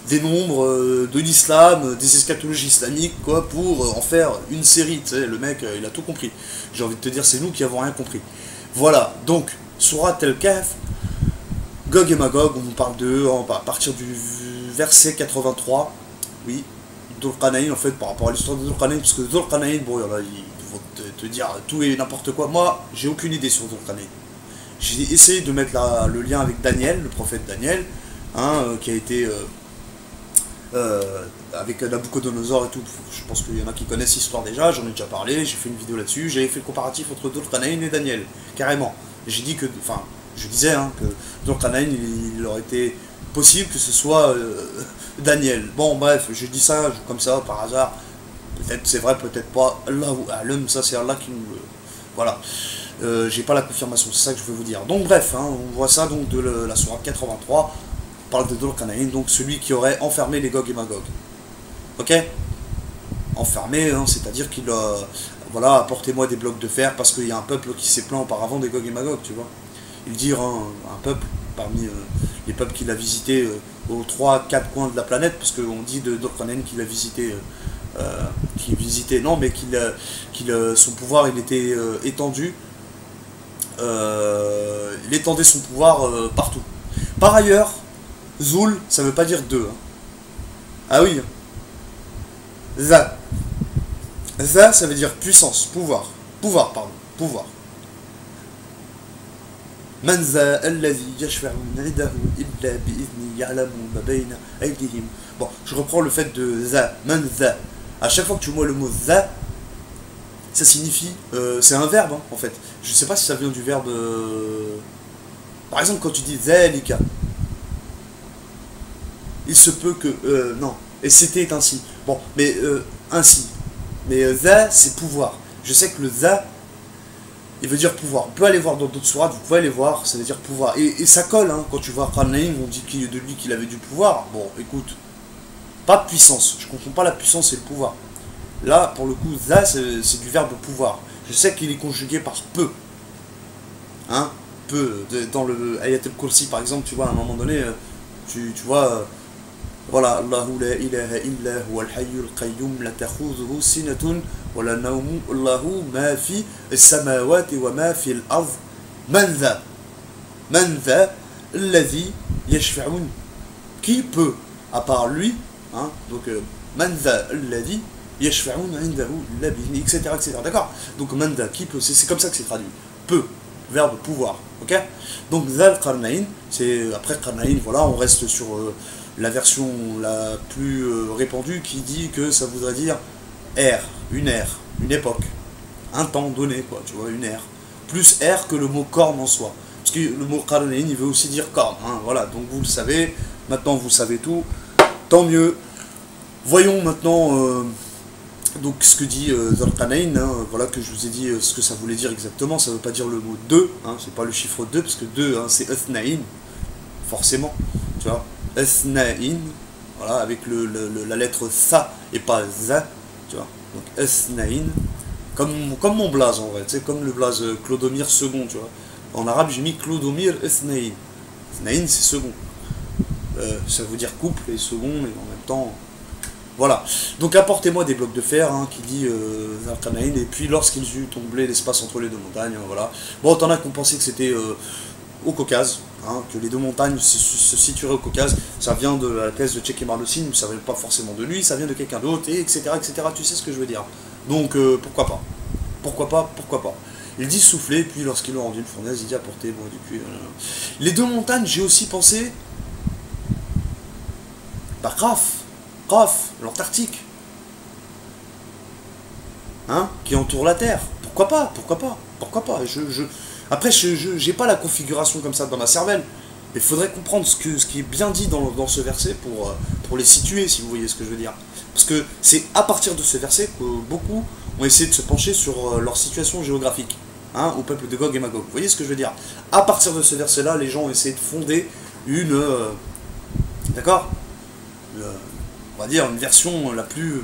des nombres, de l'islam, des eschatologies islamiques, quoi, pour en faire une série. Tu sais, le mec, il a tout compris. J'ai envie de te dire, c'est nous qui avons rien compris. Voilà, donc, Surat El-Kahf, Gog et Magog, on nous parle d'eux à partir du verset 83. Oui, Dhul-Qarnayn, en fait, par rapport à l'histoire de Dhul-Qarnayn, parce que Dhul-Qarnayn, bon, là, ils vont te dire tout et n'importe quoi. Moi, j'ai aucune idée sur Dhul-Qarnayn. J'ai essayé de mettre le lien avec Daniel, le prophète Daniel, hein, qui a été avec Nabucodonosor et tout. Je pense qu'il y en a qui connaissent l'histoire déjà, j'en ai déjà parlé, j'ai fait une vidéo là-dessus, j'avais fait le comparatif entre Dhul-Qarnayn et Daniel, carrément. J'ai dit que, enfin, je disais hein, que Dhul-Qarnayn, il aurait été possible que ce soit Daniel. Bon, bref, je dis ça comme ça, par hasard. Peut-être c'est vrai, peut-être pas. Allahu ça c'est Allah qui nous le. Voilà. J'ai pas la confirmation, c'est ça que je veux vous dire. Donc bref, hein, on voit ça donc de la sourate 83, on parle de Dhul-Qarnayn, donc celui qui aurait enfermé les Gog et Magog. Ok? Enfermé, hein, c'est-à-dire qu'il a... Voilà, apportez-moi des blocs de fer parce qu'il y a un peuple qui s'est plaint auparavant des Gog et Magog, tu vois. Il dit, hein, un peuple, parmi les peuples qu'il a visités aux 3-4 coins de la planète, parce qu'on dit de Dhul-Qarnayn qu'il a visité... qu'il visitait, non, mais son pouvoir, il était étendu. Il étendait son pouvoir partout. Par ailleurs, Zul, ça veut pas dire deux. Hein. Ah oui. Za. Za, ça veut dire puissance, pouvoir. Pouvoir, pardon. Pouvoir. Man za alladhi yashfa'u 'indahu illa bi'izni ya'lamu ma bayna aydihim. Bon, je reprends le fait de za. Man za. À chaque fois que tu vois le mot za, ça signifie, c'est un verbe hein, en fait. Je sais pas si ça vient du verbe. Par exemple, quand tu dis zalika, il se peut que non. Et c'était ainsi. Bon, mais ainsi. Mais za, c'est pouvoir. Je sais que le za, il veut dire pouvoir. On peut aller voir dans d'autres sourates, vous pouvez aller voir, ça veut dire pouvoir. Et ça colle, hein, quand tu vois Qarnayn, on dit de lui qu'il avait du pouvoir. Bon, écoute, pas de puissance. Je confonds pas la puissance et le pouvoir. Là, pour le coup, za, c'est du verbe pouvoir. Je sais qu'il est conjugué par peu. Hein, peu. Dans le Ayat al-Kursi, par exemple, tu vois, à un moment donné, tu vois, voilà, Allahu la ilaha illa huwa al-hayyul qayyum la takhudhuhu sinatun wa la nawmu Allahu ma fi as-samawati wa ma fi al-ard man dha alladhi yashfa'un, qui peut à part lui, hein, donc man dha alladhi yashfa'un 'indahu illa bi'izni, etc., etc. D'accord? Donc man dha, qui peut, c'est comme ça que c'est traduit. Peu, verbe pouvoir. Ok? Donc Dhal Qarnayn, c'est après Qarnayn, voilà, on reste sur la version la plus répandue qui dit que ça voudrait dire ère, une époque, un temps donné, quoi, tu vois, une ère. Plus ère que le mot corne en soi. Parce que le mot Qarnayn, il veut aussi dire corne, hein, voilà, donc vous le savez, maintenant vous savez tout, tant mieux. Voyons maintenant donc ce que dit Dhul-Qarnayn, hein, voilà que je vous ai dit ce que ça voulait dire exactement, ça ne veut pas dire le mot 2, hein, c'est pas le chiffre 2, parce que 2 hein, c'est Ethnaïn, forcément, tu vois. Esnaïn, voilà, avec la lettre Sa et pas Za, tu vois. Donc Esnaïn, comme mon blaze en vrai, c'est comme le blaze Clodomir II, tu vois. En arabe, j'ai mis Clodomir Esnaïn. Esnaïn, c'est second. Ça veut dire couple et second, et en même temps. Voilà. Donc apportez-moi des blocs de fer, hein, qui dit Dhul-Qarnayn, et puis lorsqu'ils eurent tombé l'espace entre les deux montagnes, voilà. Bon, t'en as qu'on pensait que c'était au Caucase. Hein, que les deux montagnes se situeraient au Caucase, ça vient de la thèse de Tchèque et Marlocine, mais ça vient pas forcément de lui, ça vient de quelqu'un d'autre, et etc., etc., tu sais ce que je veux dire. Donc, pourquoi pas? Pourquoi pas? Pourquoi pas? Il dit souffler, puis lorsqu'il a rendu une fournaise, il dit apporter, bon, du cuir. Les deux montagnes, j'ai aussi pensé, bah, Kraf, l'Antarctique, hein, qui entoure la Terre. Pourquoi pas? Pourquoi pas? Pourquoi pas? Après, je n'ai pas la configuration comme ça dans ma cervelle, mais il faudrait comprendre ce qui est bien dit dans ce verset pour les situer, si vous voyez ce que je veux dire. Parce que c'est à partir de ce verset que beaucoup ont essayé de se pencher sur leur situation géographique, hein, au peuple de Gog et Magog. Vous voyez ce que je veux dire? À partir de ce verset-là, les gens ont essayé de fonder une... d'accord, on va dire une version la plus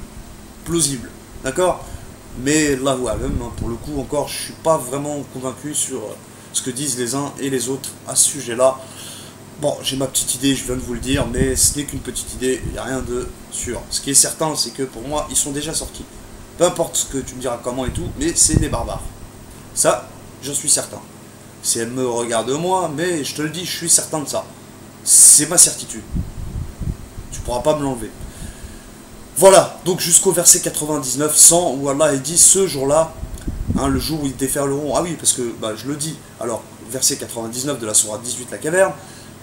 plausible. D'accord? Mais là, ouais, même, hein, pour le coup, encore, je suis pas vraiment convaincu sur ce que disent les uns et les autres à ce sujet-là. Bon, j'ai ma petite idée, je viens de vous le dire, mais ce n'est qu'une petite idée, il n'y a rien de sûr. Ce qui est certain, c'est que pour moi, ils sont déjà sortis. Peu importe ce que tu me diras comment et tout, mais c'est des barbares. Ça, j'en suis certain. Si elle me regarde moi, mais je te le dis, je suis certain de ça. C'est ma certitude. Tu pourras pas me l'enlever. Voilà, donc jusqu'au verset 99, 100, où Allah est dit ce jour-là, hein, le jour où ils déferleront. Ah oui, parce que bah, je le dis. Alors, verset 99 de la sourate 18, la caverne.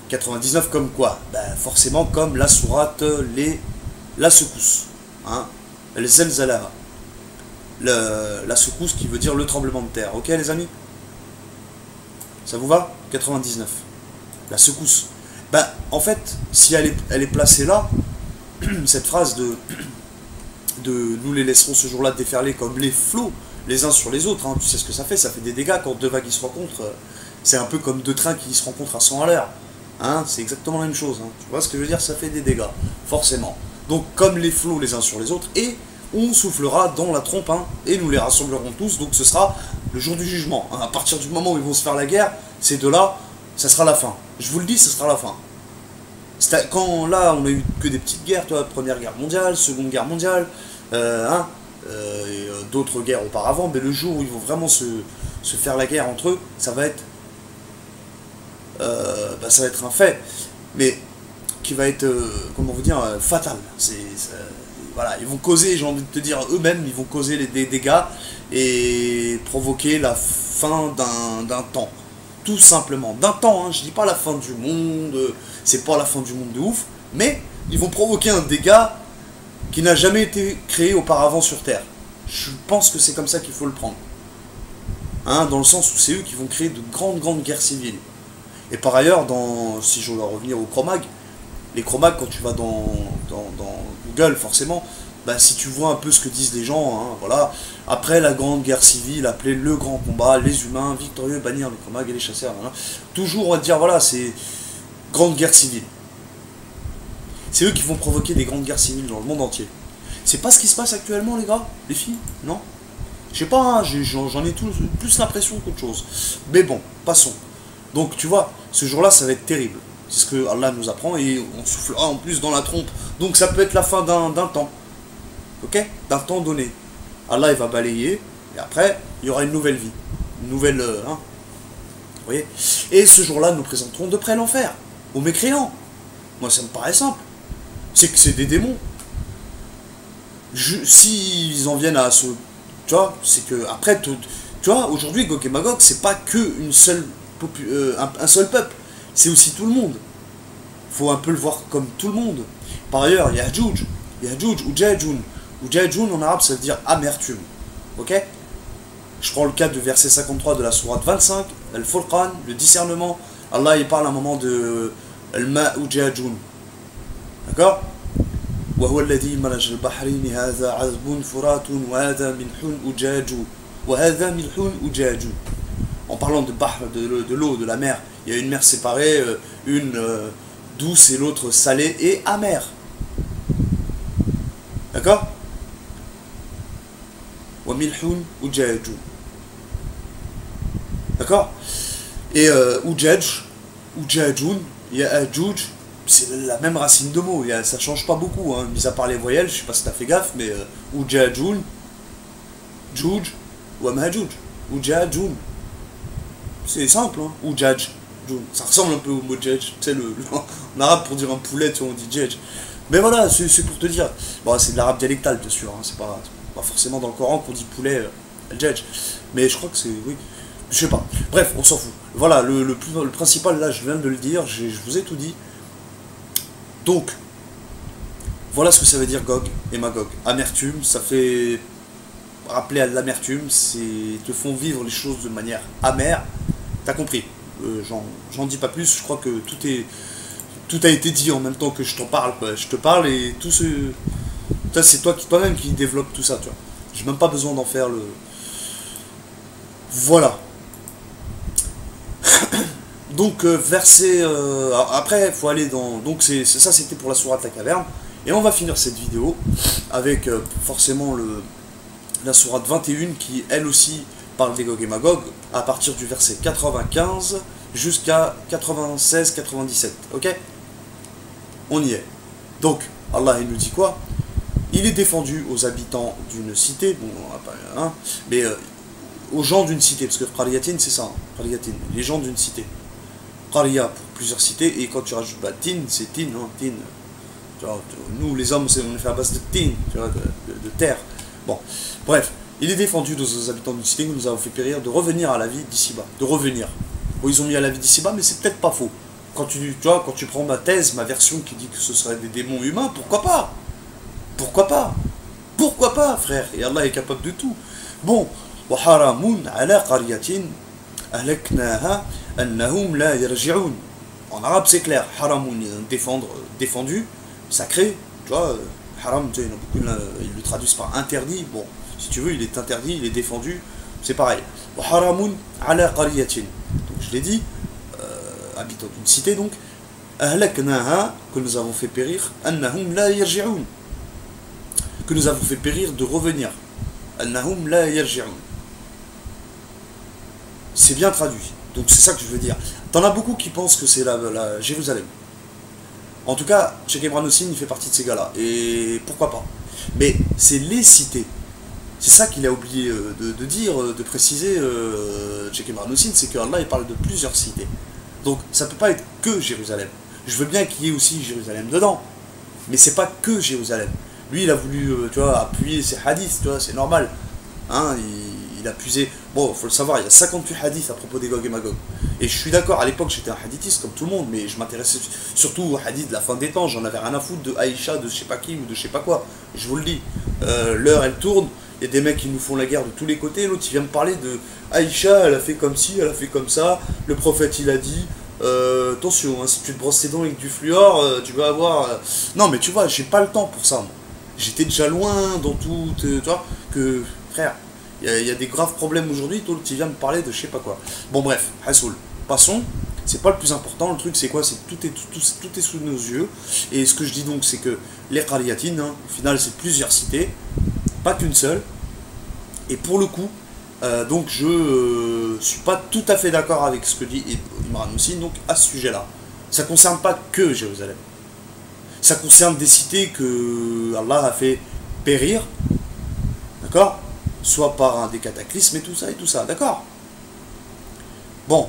99 comme quoi? Bah, forcément comme la sourate, la secousse. Hein, le zelzala. La secousse qui veut dire le tremblement de terre. Ok les amis? Ça vous va? 99. La secousse. Ben, en fait, si elle est placée là, cette phrase de nous les laisserons ce jour-là déferler comme les flots, les uns sur les autres, hein, tu sais ce que ça fait des dégâts quand deux vagues qui se rencontrent. C'est un peu comme deux trains qui se rencontrent à 100 à l'heure. Hein, c'est exactement la même chose. Hein. Tu vois ce que je veux dire? Ça fait des dégâts, forcément. Donc, comme les flots les uns sur les autres, et on soufflera dans la trompe, hein, et nous les rassemblerons tous, donc ce sera le jour du jugement. Hein. À partir du moment où ils vont se faire la guerre, ces deux-là, ça sera la fin. Je vous le dis, ça sera la fin. Quand là, on a eu que des petites guerres, toi, Première Guerre mondiale, Seconde Guerre mondiale, d'autres guerres auparavant, mais le jour où ils vont vraiment se faire la guerre entre eux, ça va être ça va être un fait, mais qui va être, comment vous dire, fatal. Voilà, ils vont causer, j'ai envie de te dire, eux-mêmes, ils vont causer des dégâts et provoquer la fin d'un temps. Tout simplement. D'un temps, hein, je dis pas la fin du monde, c'est pas la fin du monde de ouf, mais ils vont provoquer un dégât qui n'a jamais été créé auparavant sur Terre. Je pense que c'est comme ça qu'il faut le prendre. Hein, dans le sens où c'est eux qui vont créer de grandes guerres civiles. Et par ailleurs, si je dois revenir au Cro-Mag, les Cro-Mag, quand tu vas dans Google, forcément, bah, si tu vois un peu ce que disent les gens, hein, voilà, après la grande guerre civile, appelée le grand combat, les humains victorieux bannir les Cro-Mag et les chasseurs, voilà. Toujours on va te dire, voilà, c'est grande guerre civile. C'est eux qui vont provoquer des grandes guerres civiles dans le monde entier. C'est pas ce qui se passe actuellement, les gars, les filles, non? Je sais pas, hein, j'en ai plus l'impression qu'autre chose. Mais bon, passons. Donc tu vois, ce jour-là, ça va être terrible. C'est ce que Allah nous apprend et on soufflera en plus dans la trompe. Donc ça peut être la fin d'un temps. Ok? D'un temps donné. Allah, il va balayer et après, il y aura une nouvelle vie. Une nouvelle... Vous voyez? Et ce jour-là, nous présenterons de près l'enfer. Aux mécréants. Moi, ça me paraît simple. C'est que c'est des démons. S'ils en viennent à ce... Tu vois, c'est que... Après, tu vois, aujourd'hui, Gog et Magog, c'est pas que une seule... un seul peuple, c'est aussi tout le monde. Faut un peu le voir comme tout le monde. Par ailleurs, il y a Ya'juj ou Ja'jun. Ou Ja'jun en arabe, ça veut dire amertume. Ok? Je prends le cas du verset 53 de la sourate 25, Al-Furqan, le discernement. Allah il parle à un moment de Al-Ma ou Ja'jun. D'accord? وهو الذي مرج البحرين هذا عذب فرات وهذا ملح أجاج وهذا ملح أجاج. En parlant de bahr, de l'eau, de la mer, il y a une mer séparée, une douce et l'autre salée et amère. D'accord? Wa milhun ujaju. D'accord? Et ujaj, ujajun, il y a ajuj, c'est la même racine de mots, ça change pas beaucoup, hein, mis à part les voyelles, je sais pas si t'as fait gaffe, mais ujajun, juj, ou amhajuj, ujajun. C'est simple, hein, ou judge. Ça ressemble un peu au mot judge, tu sais, en arabe pour dire un poulet, tu vois, on dit judge. Mais voilà, c'est pour te dire. Bon, c'est de l'arabe dialectal, bien sûr, hein, c'est pas forcément dans le Coran qu'on dit poulet, judge. Mais je crois que c'est, oui, je sais pas. Bref, on s'en fout. Voilà, le principal, là, je viens de le dire, je vous ai tout dit. Donc, voilà ce que ça veut dire Gog et Magog. Amertume, ça fait rappeler à l'amertume, te font vivre les choses de manière amère. T'as compris, j'en dis pas plus, je crois que tout a été dit en même temps que je t'en parle, quoi. Je te parle et tout ce... C'est toi-même qui développe tout ça, tu vois. J'ai même pas besoin d'en faire le... Voilà. Donc, verset... après, il faut aller dans... Donc, ça, c'était pour la sourate La Caverne. Et on va finir cette vidéo avec forcément la sourate 21 qui, elle aussi, parle des Gog et Magog, à partir du verset 95 jusqu'à 96-97. Ok? On y est. Donc, Allah, il nous dit quoi? Il est défendu aux habitants d'une cité, bon, hein, mais aux gens d'une cité, parce que Qaryatin, c'est ça, hein, Qaryatin, les gens d'une cité. Qarya pour plusieurs cités, et quand tu rajoutes tin, c'est tin, hein, tin. Tu vois, nous, les hommes, on est fait à base de tin, tu vois, de terre. Bon, bref, il est défendu aux habitants d'une cité que nous avons fait périr de revenir à la vie d'ici-bas, de revenir. Bon, ils ont mis à la vie d'ici-bas, mais c'est peut-être pas faux. Quand tu vois, quand tu prends ma thèse, ma version qui dit que ce seraient des démons humains, pourquoi pas? Pourquoi pas? Pourquoi pas, frère? Et Allah est capable de tout. Bon, وحرام على قرية أهلكناها أنهم لا يرجعون. En arabe, c'est clair. Haramoun, défendre, défendu, sacré. Tu vois, haram, tu sais, il y en a beaucoup, ils le traduisent par interdit. Bon, si tu veux, il est interdit, il est défendu, c'est pareil. وحرام على قرية. Donc, je l'ai dit, habitant d'une cité, donc. أهلكناها, que nous avons fait périr. أنهم لا يرجعون. Que nous avons fait périr de revenir. Annahum la yarji'un. C'est bien traduit. Donc c'est ça que je veux dire. T'en as beaucoup qui pensent que c'est la Jérusalem. En tout cas, Cheikh Imran Hossein, il fait partie de ces gars-là. Et pourquoi pas. Mais c'est les cités. C'est ça qu'il a oublié de dire, de préciser, Cheikh Imran Hossein, c'est que Allah il parle de plusieurs cités. Donc ça peut pas être que Jérusalem. Je veux bien qu'il y ait aussi Jérusalem dedans. Mais c'est pas que Jérusalem. Lui, il a voulu, tu vois, appuyer ses hadiths, tu vois, c'est normal. Hein, il a puisé. Bon, il faut le savoir, il y a 58 hadiths à propos des Gog et Magog. Et je suis d'accord, à l'époque, j'étais un hadithiste comme tout le monde, mais je m'intéressais surtout aux hadiths de la fin des temps. J'en avais rien à foutre de Aïcha, de je sais pas qui ou de je sais pas quoi. Je vous le dis. L'heure, elle tourne. Il y a des mecs qui nous font la guerre de tous les côtés. L'autre, il vient me parler de Aïcha, elle a fait comme ci, elle a fait comme ça. Le prophète, il a dit. Attention, hein, si tu te brosses tes dents avec du fluor, tu vas avoir. Non, mais tu vois, j'ai pas le temps pour ça, moi. J'étais déjà loin dans tout, tu vois, que, frère, il y a des graves problèmes aujourd'hui, toi, tu viens me parler de je sais pas quoi. Bon, bref, Hassoul, passons, c'est pas le plus important, le truc c'est quoi, c'est que tout est sous nos yeux, et ce que je dis donc, c'est que les Qaryatines, hein, au final, c'est plusieurs cités, pas qu'une seule, et pour le coup, donc je suis pas tout à fait d'accord avec ce que dit Imran Hossein, donc à ce sujet-là. Ça concerne pas que Jérusalem. Ça concerne des cités que Allah a fait périr, d'accord? Soit par des cataclysmes et tout ça, d'accord? Bon,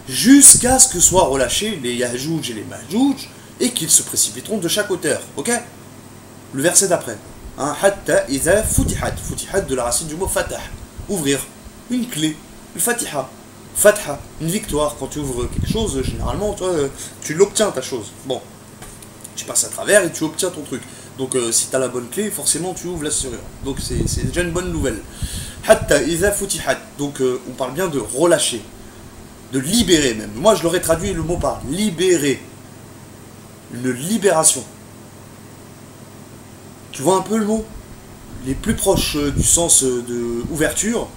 jusqu'à ce que soient relâchés les Yahjouj et les Majouj, et qu'ils se précipiteront de chaque hauteur, ok? Le verset d'après. Hatta idha futihat, futihat de la racine du mot fatah, ouvrir, une clé, le fatiha, fatha, une victoire, quand tu ouvres quelque chose, généralement, toi, tu l'obtiens ta chose, bon. Tu passes à travers et tu obtiens ton truc. Donc si tu as la bonne clé, forcément tu ouvres la serrure. Donc c'est déjà une bonne nouvelle. Hatta iza futihat. Donc on parle bien de relâcher, de libérer même. Moi je l'aurais traduit le mot par libérer. Une libération. Tu vois un peu le mot? Les plus proches du sens de ouverture,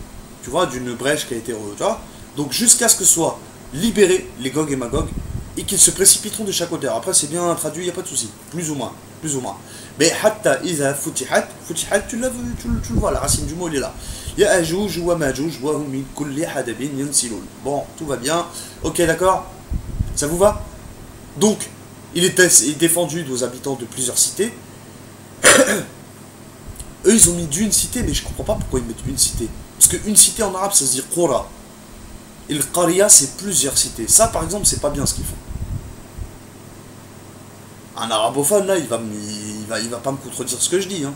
tu vois, d'une brèche qui a été... Tu vois. Donc jusqu'à ce que soient libérés les Gog et Magog, et qu'ils se précipiteront de chaque hauteur. Après, c'est bien traduit, il n'y a pas de souci. Plus ou moins. Plus ou moins. Mais hatta iza futihat, futihat, tu le vois, la racine du mot, il est là. Ya'ajouj wa majouj wa hum min kulli hadabin yansilun. Bon, tout va bien. Ok, d'accord? Ça vous va? Donc, il est défendu aux habitants de plusieurs cités. Eux, ils ont mis d'une cité, mais je comprends pas pourquoi ils mettent une cité. Parce qu'une cité en arabe, ça se dit Qura. Et le Qarya, c'est plusieurs cités. Ça, par exemple, c'est pas bien ce qu'ils font. Un arabophone, là, il va pas me contredire ce que je dis. Hein.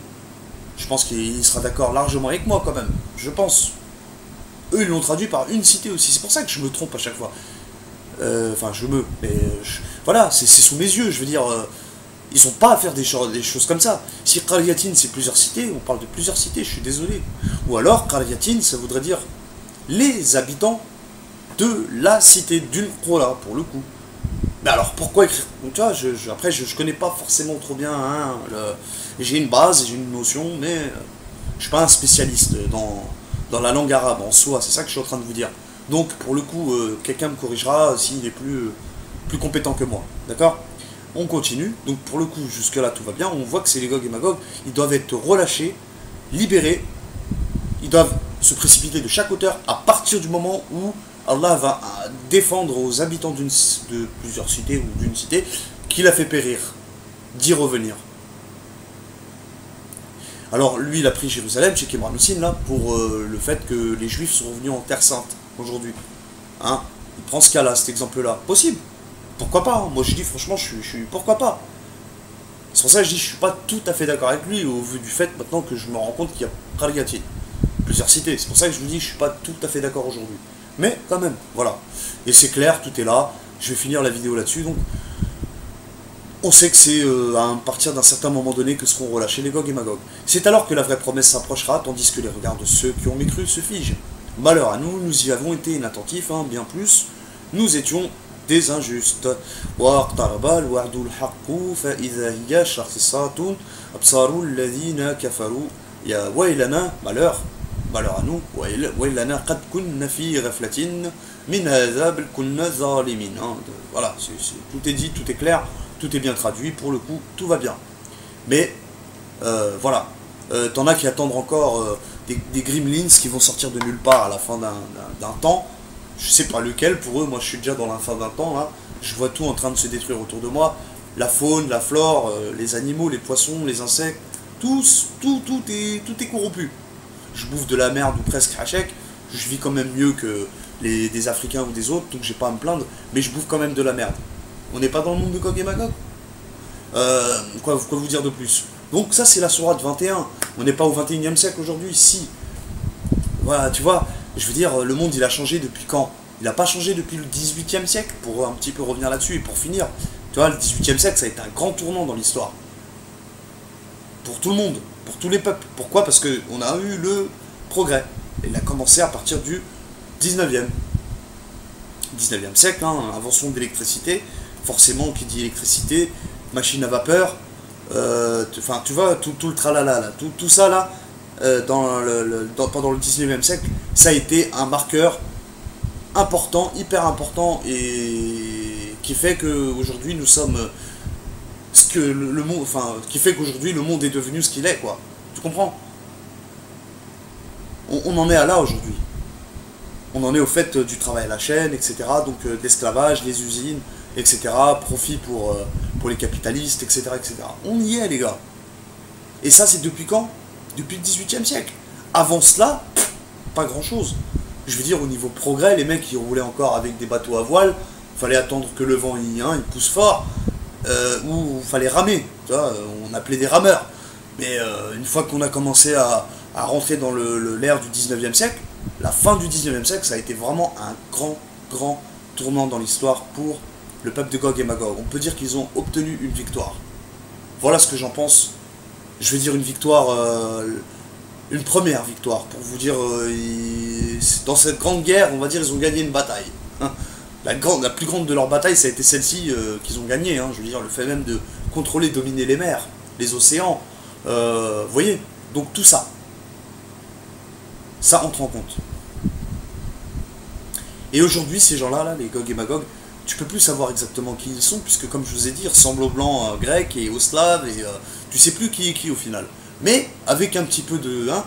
Je pense qu'il sera d'accord largement avec moi, quand même. Je pense. Eux, ils l'ont traduit par une cité aussi. C'est pour ça que je me trompe à chaque fois. Enfin, voilà, c'est sous mes yeux. Je veux dire, ils n'ont pas à faire des choses comme ça. Si Qaryatin, c'est plusieurs cités, on parle de plusieurs cités, je suis désolé. Ou alors, Qaryatin, ça voudrait dire les habitants de la cité d'une Qura, pour le coup. Mais alors, pourquoi écrire? Donc, tu vois, après, je connais pas forcément trop bien, hein, j'ai une base, j'ai une notion, mais je suis pas un spécialiste dans la langue arabe en soi, c'est ça que je suis en train de vous dire. Donc, pour le coup, quelqu'un me corrigera s'il est plus compétent que moi, d'accord? On continue, donc pour le coup, jusque là, tout va bien, on voit que c'est les Gog et Magog, ils doivent être relâchés, libérés, ils doivent se précipiter de chaque hauteur à partir du moment où Allah va défendre aux habitants de plusieurs cités ou d'une cité qu'il a fait périr, d'y revenir. Alors lui, il a pris Jérusalem, chez Imran Hussein, là, pour le fait que les Juifs sont revenus en Terre Sainte aujourd'hui. Hein, il prend ce cas-là, cet exemple-là. Possible. Pourquoi pas, hein. Moi je dis franchement, pourquoi pas. C'est pour ça que je dis, je suis pas tout à fait d'accord avec lui, au vu du fait maintenant que je me rends compte qu'il y a Qaryatin, plusieurs cités. C'est pour ça que je vous dis, je suis pas tout à fait d'accord aujourd'hui. Mais quand même, voilà. Et c'est clair, tout est là. Je vais finir la vidéo là-dessus, donc. On sait que c'est à partir d'un certain moment donné que seront relâchés les Gog et Magog. C'est alors que la vraie promesse s'approchera, tandis que les regards de ceux qui ont mécru se figent. Malheur à nous, nous y avons été inattentifs, hein, bien plus. Nous étions des injustes. Malheur. Malheur à nous. Voilà, tout est dit, tout est clair. Tout est bien traduit, pour le coup, tout va bien. Mais, voilà. T'en as qui attendent encore des Gremlins qui vont sortir de nulle part à la fin d'un temps. Je sais pas lequel, pour eux, moi je suis déjà dans la fin d'un temps, là. Je vois tout en train de se détruire autour de moi. La faune, la flore, les animaux, les poissons, les insectes, tout est corrompu. Je bouffe de la merde ou presque hachek. Je vis quand même mieux que des Africains ou des autres, donc j'ai pas à me plaindre, mais je bouffe quand même de la merde. On n'est pas dans le monde de Gog et Magog. Quoi vous dire de plus? Donc ça c'est la sourate 21. On n'est pas au 21e siècle aujourd'hui, si. Voilà, tu vois, je veux dire, le monde il a changé depuis quand? Il n'a pas changé depuis le 18e siècle, pour un petit peu revenir là-dessus et pour finir. Tu vois, le 18e siècle ça a été un grand tournant dans l'histoire. Pour tout le monde, pour tous les peuples. Pourquoi? Parce qu'on a eu le progrès. Il a commencé à partir du 19e siècle, hein, invention de l'électricité. Forcément, qui dit électricité, machine à vapeur, enfin, tu vois, tout le tralala, là, tout ça, là, pendant le 19e siècle, ça a été un marqueur important, hyper important, et qui fait qu'aujourd'hui, nous sommes ce que le monde, enfin, qui fait qu'aujourd'hui, le monde est devenu ce qu'il est, quoi. Tu comprends? On en est à là, aujourd'hui. On en est au fait du travail à la chaîne, etc., donc d'esclavage, les usines, etc., profit pour les capitalistes, etc., etc. On y est, les gars. Et ça, c'est depuis quand? Depuis le 18e siècle. Avant cela, pas grand-chose. Je veux dire, au niveau progrès, les mecs, ils roulaient encore avec des bateaux à voile, fallait attendre que le vent il pousse fort, ou fallait ramer, tu vois, on appelait des rameurs. Mais une fois qu'on a commencé à rentrer dans l'ère du 19e siècle, la fin du 19e siècle, ça a été vraiment un grand tournant dans l'histoire pour le peuple de Gog et Magog. On peut dire qu'ils ont obtenu une victoire. Voilà ce que j'en pense. Je vais dire une victoire, une première victoire, pour vous dire, dans cette grande guerre, on va dire, ils ont gagné une bataille. La plus grande de leur bataille, ça a été celle-ci qu'ils ont gagnée. Hein. Je veux dire, le fait même de contrôler, dominer les mers, les océans. Vous voyez, donc tout ça. Ça entre en compte. Et aujourd'hui, ces gens-là, là, les Gog et Magog, tu peux plus savoir exactement qui ils sont, puisque comme je vous ai dit, ils ressemblent aux blancs grecs et aux slaves, et tu sais plus qui est qui au final. Mais avec un petit peu de... Hein,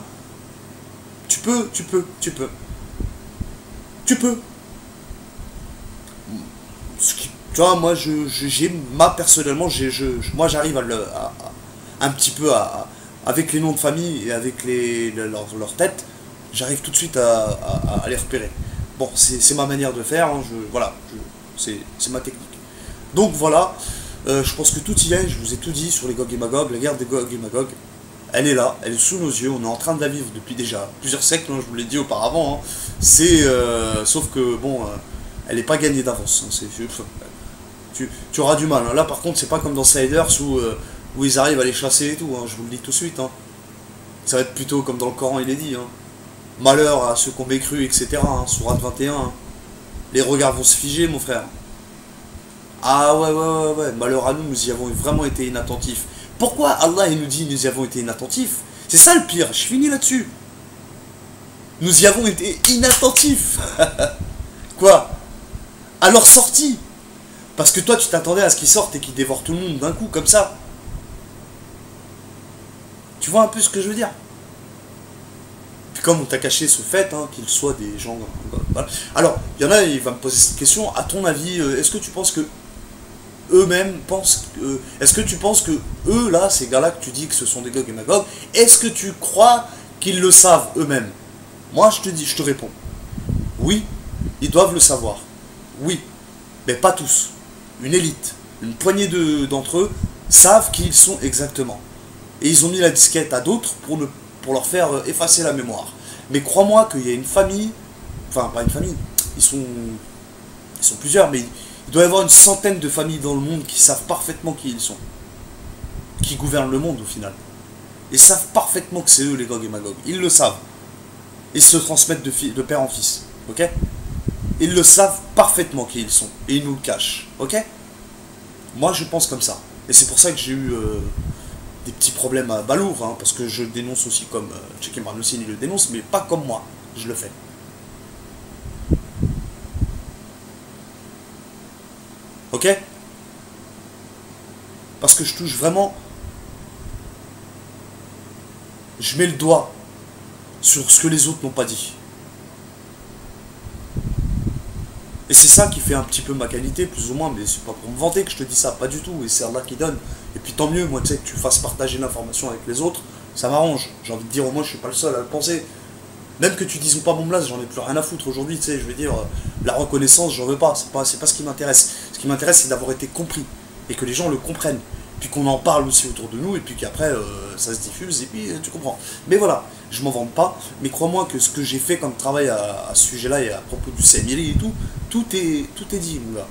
tu peux. Tu vois, moi, personnellement, moi j'arrive un petit peu avec les noms de famille et avec leur tête, j'arrive tout de suite à les repérer. Bon, c'est ma manière de faire, hein, voilà, c'est ma technique. Donc voilà, je pense que tout y est, je vous ai tout dit sur les Gog et Magog, la guerre des Gog et Magog, elle est là, elle est sous nos yeux, on est en train de la vivre depuis déjà plusieurs siècles, hein, je vous l'ai dit auparavant, hein. Sauf que, bon, elle n'est pas gagnée d'avance, hein, tu auras du mal, hein. Là par contre, c'est pas comme dans Sliders où ils arrivent à les chasser et tout, hein, je vous le dis tout de suite, hein. Ça va être plutôt comme dans le Coran, il est dit, hein. Malheur à ceux qui ont mécru, etc. Hein, Sourate 21. Hein. Les regards vont se figer, mon frère. Ah ouais. Malheur à nous, nous y avons vraiment été inattentifs. Pourquoi Allah il nous dit nous y avons été inattentifs? C'est ça le pire, je finis là-dessus. Nous y avons été inattentifs. Quoi? À leur sortie. Parce que toi, tu t'attendais à ce qu'ils sortent et qu'ils dévorent tout le monde d'un coup, comme ça. Tu vois un peu ce que je veux dire? Puis comme on t'a caché ce fait, hein, qu'ils soient des gens... Voilà. Alors, il y en a, il va me poser cette question, à ton avis, est-ce que tu penses que eux-mêmes pensent... est-ce que tu penses que eux, là, ces gars-là que tu dis que ce sont des Gog et Magog, est-ce que tu crois qu'ils le savent eux-mêmes? Moi, je te réponds. Oui, ils doivent le savoir. Oui, mais pas tous. Une élite, une poignée d'entre eux savent qui ils sont exactement. Et ils ont mis la disquette à d'autres pour leur faire effacer la mémoire. Mais crois-moi qu'il y a une famille, enfin pas une famille, ils sont plusieurs, mais il doit y avoir une centaine de familles dans le monde qui savent parfaitement qui ils sont. Qui gouvernent le monde au final. Ils savent parfaitement que c'est eux les Gog et Magog. Ils le savent. Ils se transmettent de père en fils. Ok? Ils le savent parfaitement qui ils sont. Et ils nous le cachent. Ok? Moi je pense comme ça. Et c'est pour ça que j'ai eu des petits problèmes à balourd. Hein, parce que je dénonce aussi comme Checky Marnoussine, il le dénonce, mais pas comme moi. Je le fais. Ok? Parce que je touche vraiment... Je mets le doigt sur ce que les autres n'ont pas dit. Et c'est ça qui fait un petit peu ma qualité, plus ou moins, mais c'est pas pour me vanter que je te dis ça, pas du tout, et c'est Allah qui donne. Et puis tant mieux, moi tu sais, que tu fasses partager l'information avec les autres, ça m'arrange. J'ai envie de dire au moins je suis pas le seul à le penser. Même que tu dises pas mon blase, j'en ai plus rien à foutre aujourd'hui, tu sais, je veux dire, la reconnaissance, j'en veux pas, c'est pas ce qui m'intéresse. Ce qui m'intéresse, c'est d'avoir été compris, et que les gens le comprennent, puis qu'on en parle aussi autour de nous, et puis qu'après, ça se diffuse, et puis tu comprends. Mais voilà, je m'en vante pas, mais crois-moi que ce que j'ai fait comme travail à ce sujet-là, et à propos du CMLI et tout est dit, mon gars.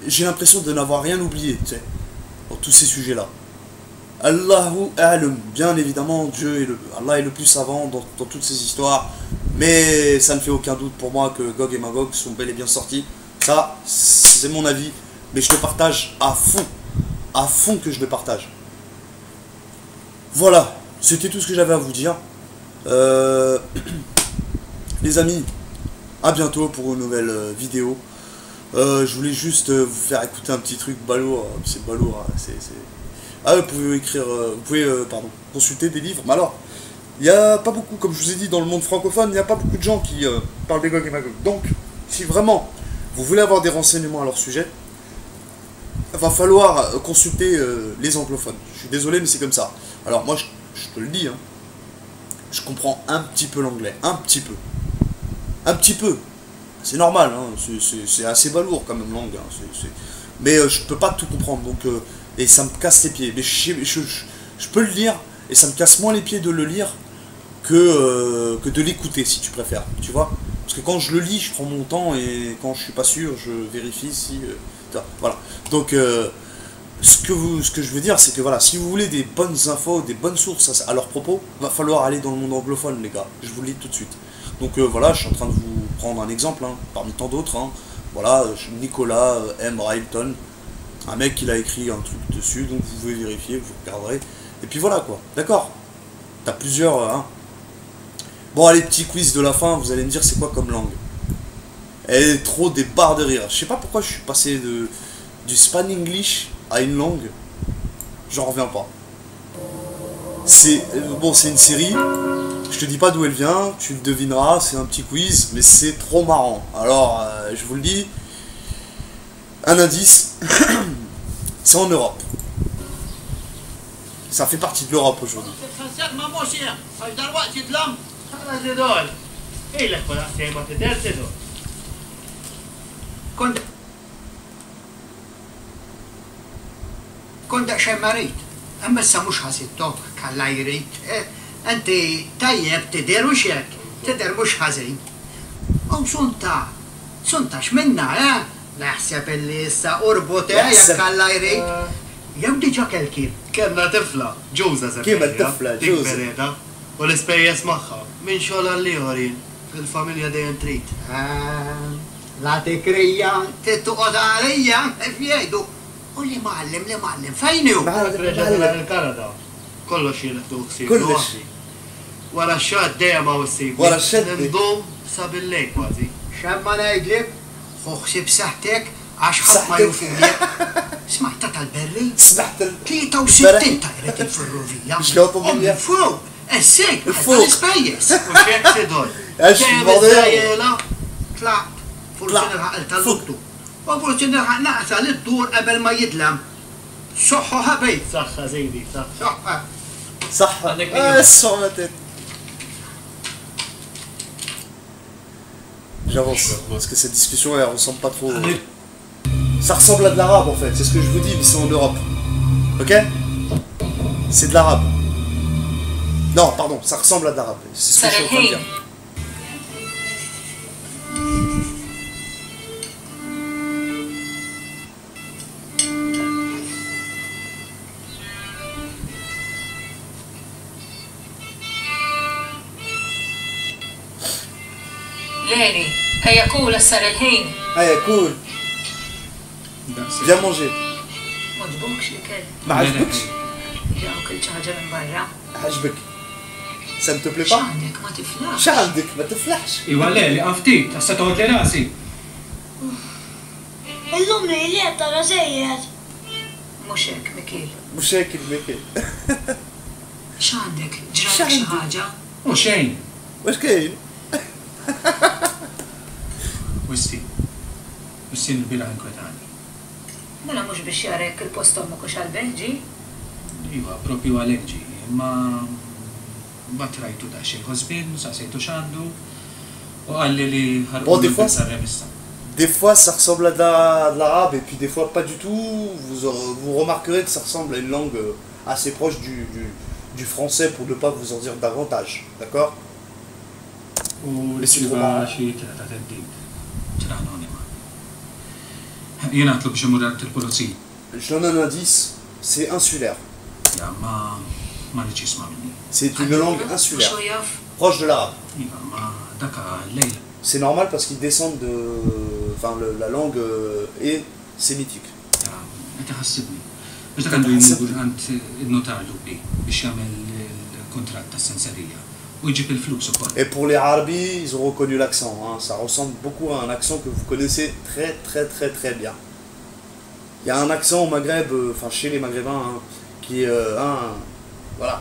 J'ai l'impression de n'avoir rien oublié, tu sais, dans tous ces sujets-là. Allahu A'lam, bien évidemment, Allah est le plus savant dans toutes ces histoires, mais ça ne fait aucun doute pour moi que Gog et Magog sont bel et bien sortis. Ça, c'est mon avis, mais je le partage à fond que je le partage. Voilà, c'était tout ce que j'avais à vous dire. Les amis, à bientôt pour une nouvelle vidéo. Je voulais juste vous faire écouter un petit truc balourd, c'est balourd, hein, Ah, vous pouvez écrire, consulter des livres. Mais alors, il n'y a pas beaucoup, comme je vous ai dit, dans le monde francophone, il n'y a pas beaucoup de gens qui parlent des Gog et Magog. Donc, si vraiment vous voulez avoir des renseignements à leur sujet, il va falloir consulter les anglophones. Je suis désolé, mais c'est comme ça. Alors moi, je te le dis, hein, je comprends un petit peu l'anglais, un petit peu. Un petit peu. C'est normal, hein, c'est assez balourd quand même langue. Hein, mais je peux pas tout comprendre, donc... et ça me casse les pieds. Mais je peux le lire, et ça me casse moins les pieds de le lire que de l'écouter, si tu préfères. Tu vois? Parce que quand je le lis, je prends mon temps, et quand je suis pas sûr, je vérifie si... voilà. Donc, ce que je veux dire, c'est que voilà, si vous voulez des bonnes infos, des bonnes sources à leur propos, va falloir aller dans le monde anglophone, les gars. Je vous le dis tout de suite. Donc voilà, je suis en train de vous prendre un exemple, hein, parmi tant d'autres. Hein. Voilà, Nicolas M. Railton. Un mec qui a écrit un truc dessus, donc vous pouvez vérifier, vous regarderez. Et puis voilà quoi, d'accord. T'as plusieurs... Hein. Bon allez, petit quiz de la fin, vous allez me dire c'est quoi comme langue. Elle est trop des barres de rire. Je sais pas pourquoi je suis passé du Span English à une langue. J'en reviens pas. C'est une série. Je te dis pas d'où elle vient, tu le devineras, c'est un petit quiz, mais c'est trop marrant. Alors, je vous le dis, un indice, c'est en Europe. Ça fait partie de l'Europe aujourd'hui. كنت شمريت اما السموش حسيتوك كلا يريت انت طيب تدير وشك تدير مش حزين او سنتاش منا لا حساب اللي اربط يا كلا يريت يبدي جاك الكيم كنا طفلة جوزة زكية كيما الطفلة جوزة والسبيس مخها من شغل اللي هورين الفاميليا دايم تريد لا تكريا تتقض عليا في يدو قولي معلم فينو؟ من كندا كل شيء له كثير كلش ورا الشات دايما والسيب ورا الشات نضم صاب الليل كوازي شاب ما نجلب خوخسي بسحتك عش حط ما يوفولي اسمع تتا البري عمري سمعت 63 طائرة الفروضية مش لو طبيعي. من فوق السيك الفوق. السبايس وشيك سيدون ايش جايب الموضوع؟ الزايلة طلع فرصة طلع. نلحق فوق. التلقطو وفرصة نلحق نعسى للدور قبل ما يدلم صحها بيت صح زيدي صح صحها صح. عندك sur ma tête. J'avance, parce que cette discussion elle ressemble pas trop. Ça ressemble à de l'arabe en fait, c'est ce que je vous dis, mais c'est en Europe. Ok? C'est de l'arabe. Non, pardon, ça ressemble à de l'arabe. C'est ce que je suis en train de dire. ليلي هيا كول صار الحين Allez, cool. Viens manger. ما تبوكش الكل ما عجبكش؟ جاو كل حاجة من برا عجبك. Ça ne te plaît شو pas? عندك ما تفلحش شو عندك؟ ما تفلحش. ايوه ليلي قفطيت هسه تقعد لي راسي اللومني اللي ترى زيت مش هيك مكيل مش هيك المكان. شو عندك شو جرالك شي عندك؟ حاجة وشين واش كاين؟ وستين البيلة انكويتاني ملا مش بشيارك البوست امك وش البلجي ايوه بروبيو għalek ġi ma trajtu da xej ħosbin, saqsejtu xandu u għalli li Bon, des fois- ħarbu remissa. Des fois ça ressemble à de l'arabe et puis des fois pas du tout. Vous remarquerez que ça ressemble à une langue assez proche du français pour ne pas vous en dire davantage. D'accord? U Laissez-le l-ċiba voir. xie tleta teddid. ċra anonima. Jena għatlub ġemurat il-polizija. Je donne un indice, c'est insulaire. Ja, ma li ċisma minni. C'est une langue insulaire, شو ياف proche de l'arabe. Iva, ma daka lejla. C'est normal parce qu'ils descendent de... Enfin, la langue est sémitique. Ja, għeta ħassibni. Biex dak għandu jimur għand il-notarlu bi biex jagħmel il-kontrat ta' senserija. U jġib il-flus ukoll. Et pour les Arabis, ils ont reconnu l'accent. Hein. Ça ressemble beaucoup à un accent que vous connaissez très bien. Il y a un accent au Maghreb, enfin chez les Maghrébins, hein, qui est voilà.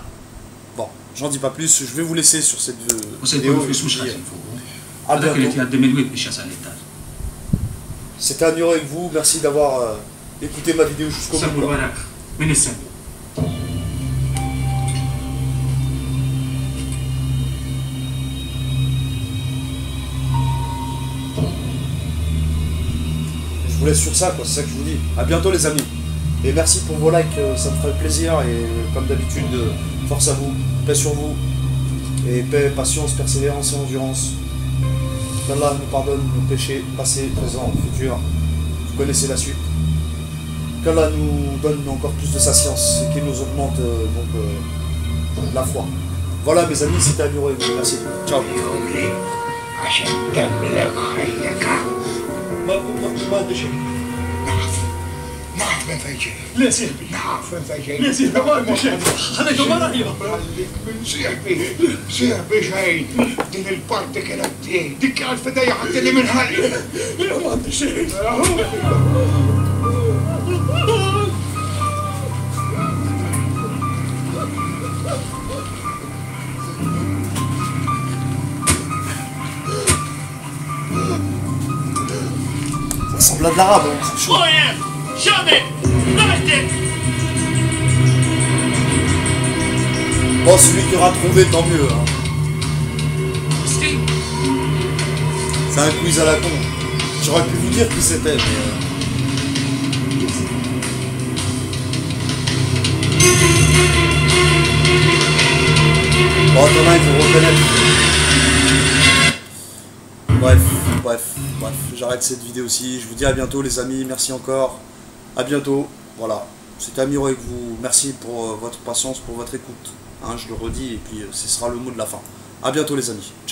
Bon, j'en dis pas plus. Je vais vous laisser sur cette U se vidéo. jkun flus et mhux puis, ħażin fuq. à Dak li bientôt. jgħaddim il-wid biex jasal id-dar. C'était un avec vous. Merci d'avoir écouté ma vidéo jusqu'au Sabu bout. warak, min issemmi. Je vous laisse sur ça, quoi. C'est ça que je vous dis. À bientôt, les amis. Et merci pour vos likes, ça me ferait plaisir. Et comme d'habitude, force à vous, paix sur vous. Et paix, patience, persévérance et endurance. Qu'Allah nous pardonne nos péchés, passés, présents, futurs. Vous connaissez la suite. Qu'Allah nous donne encore plus de sa science et qu'il nous augmente la foi. Voilà, mes amis, c'était Amiro et vous. Merci. Ciao. يقولي عشان تملك خيك ما شيء. نعرف وين فايجي Le sirbi. نعرف وين فايجي Le sirbi, ma għandix ħanajtu ma raqja. خليك من صيحبي شيء دين البارتي كانت ايه دي كانت فداية حتى من هالي Ma għandix xejn. Ça ressemble à de l'arabe. Hein. C'est chaud. Bon, celui qui aura trouvé, tant mieux. Hein. C'est un quiz à la con. J'aurais pu vous dire qui c'était, mais... Bon, attends, il faut reconnaître. Bref, j'arrête cette vidéo aussi. Je vous dis à bientôt, les amis. Merci encore. À bientôt. Voilà. C'était Amiro avec vous. Merci pour votre patience, pour votre écoute. Hein, je le redis, et puis ce sera le mot de la fin. À bientôt, les amis. Ciao.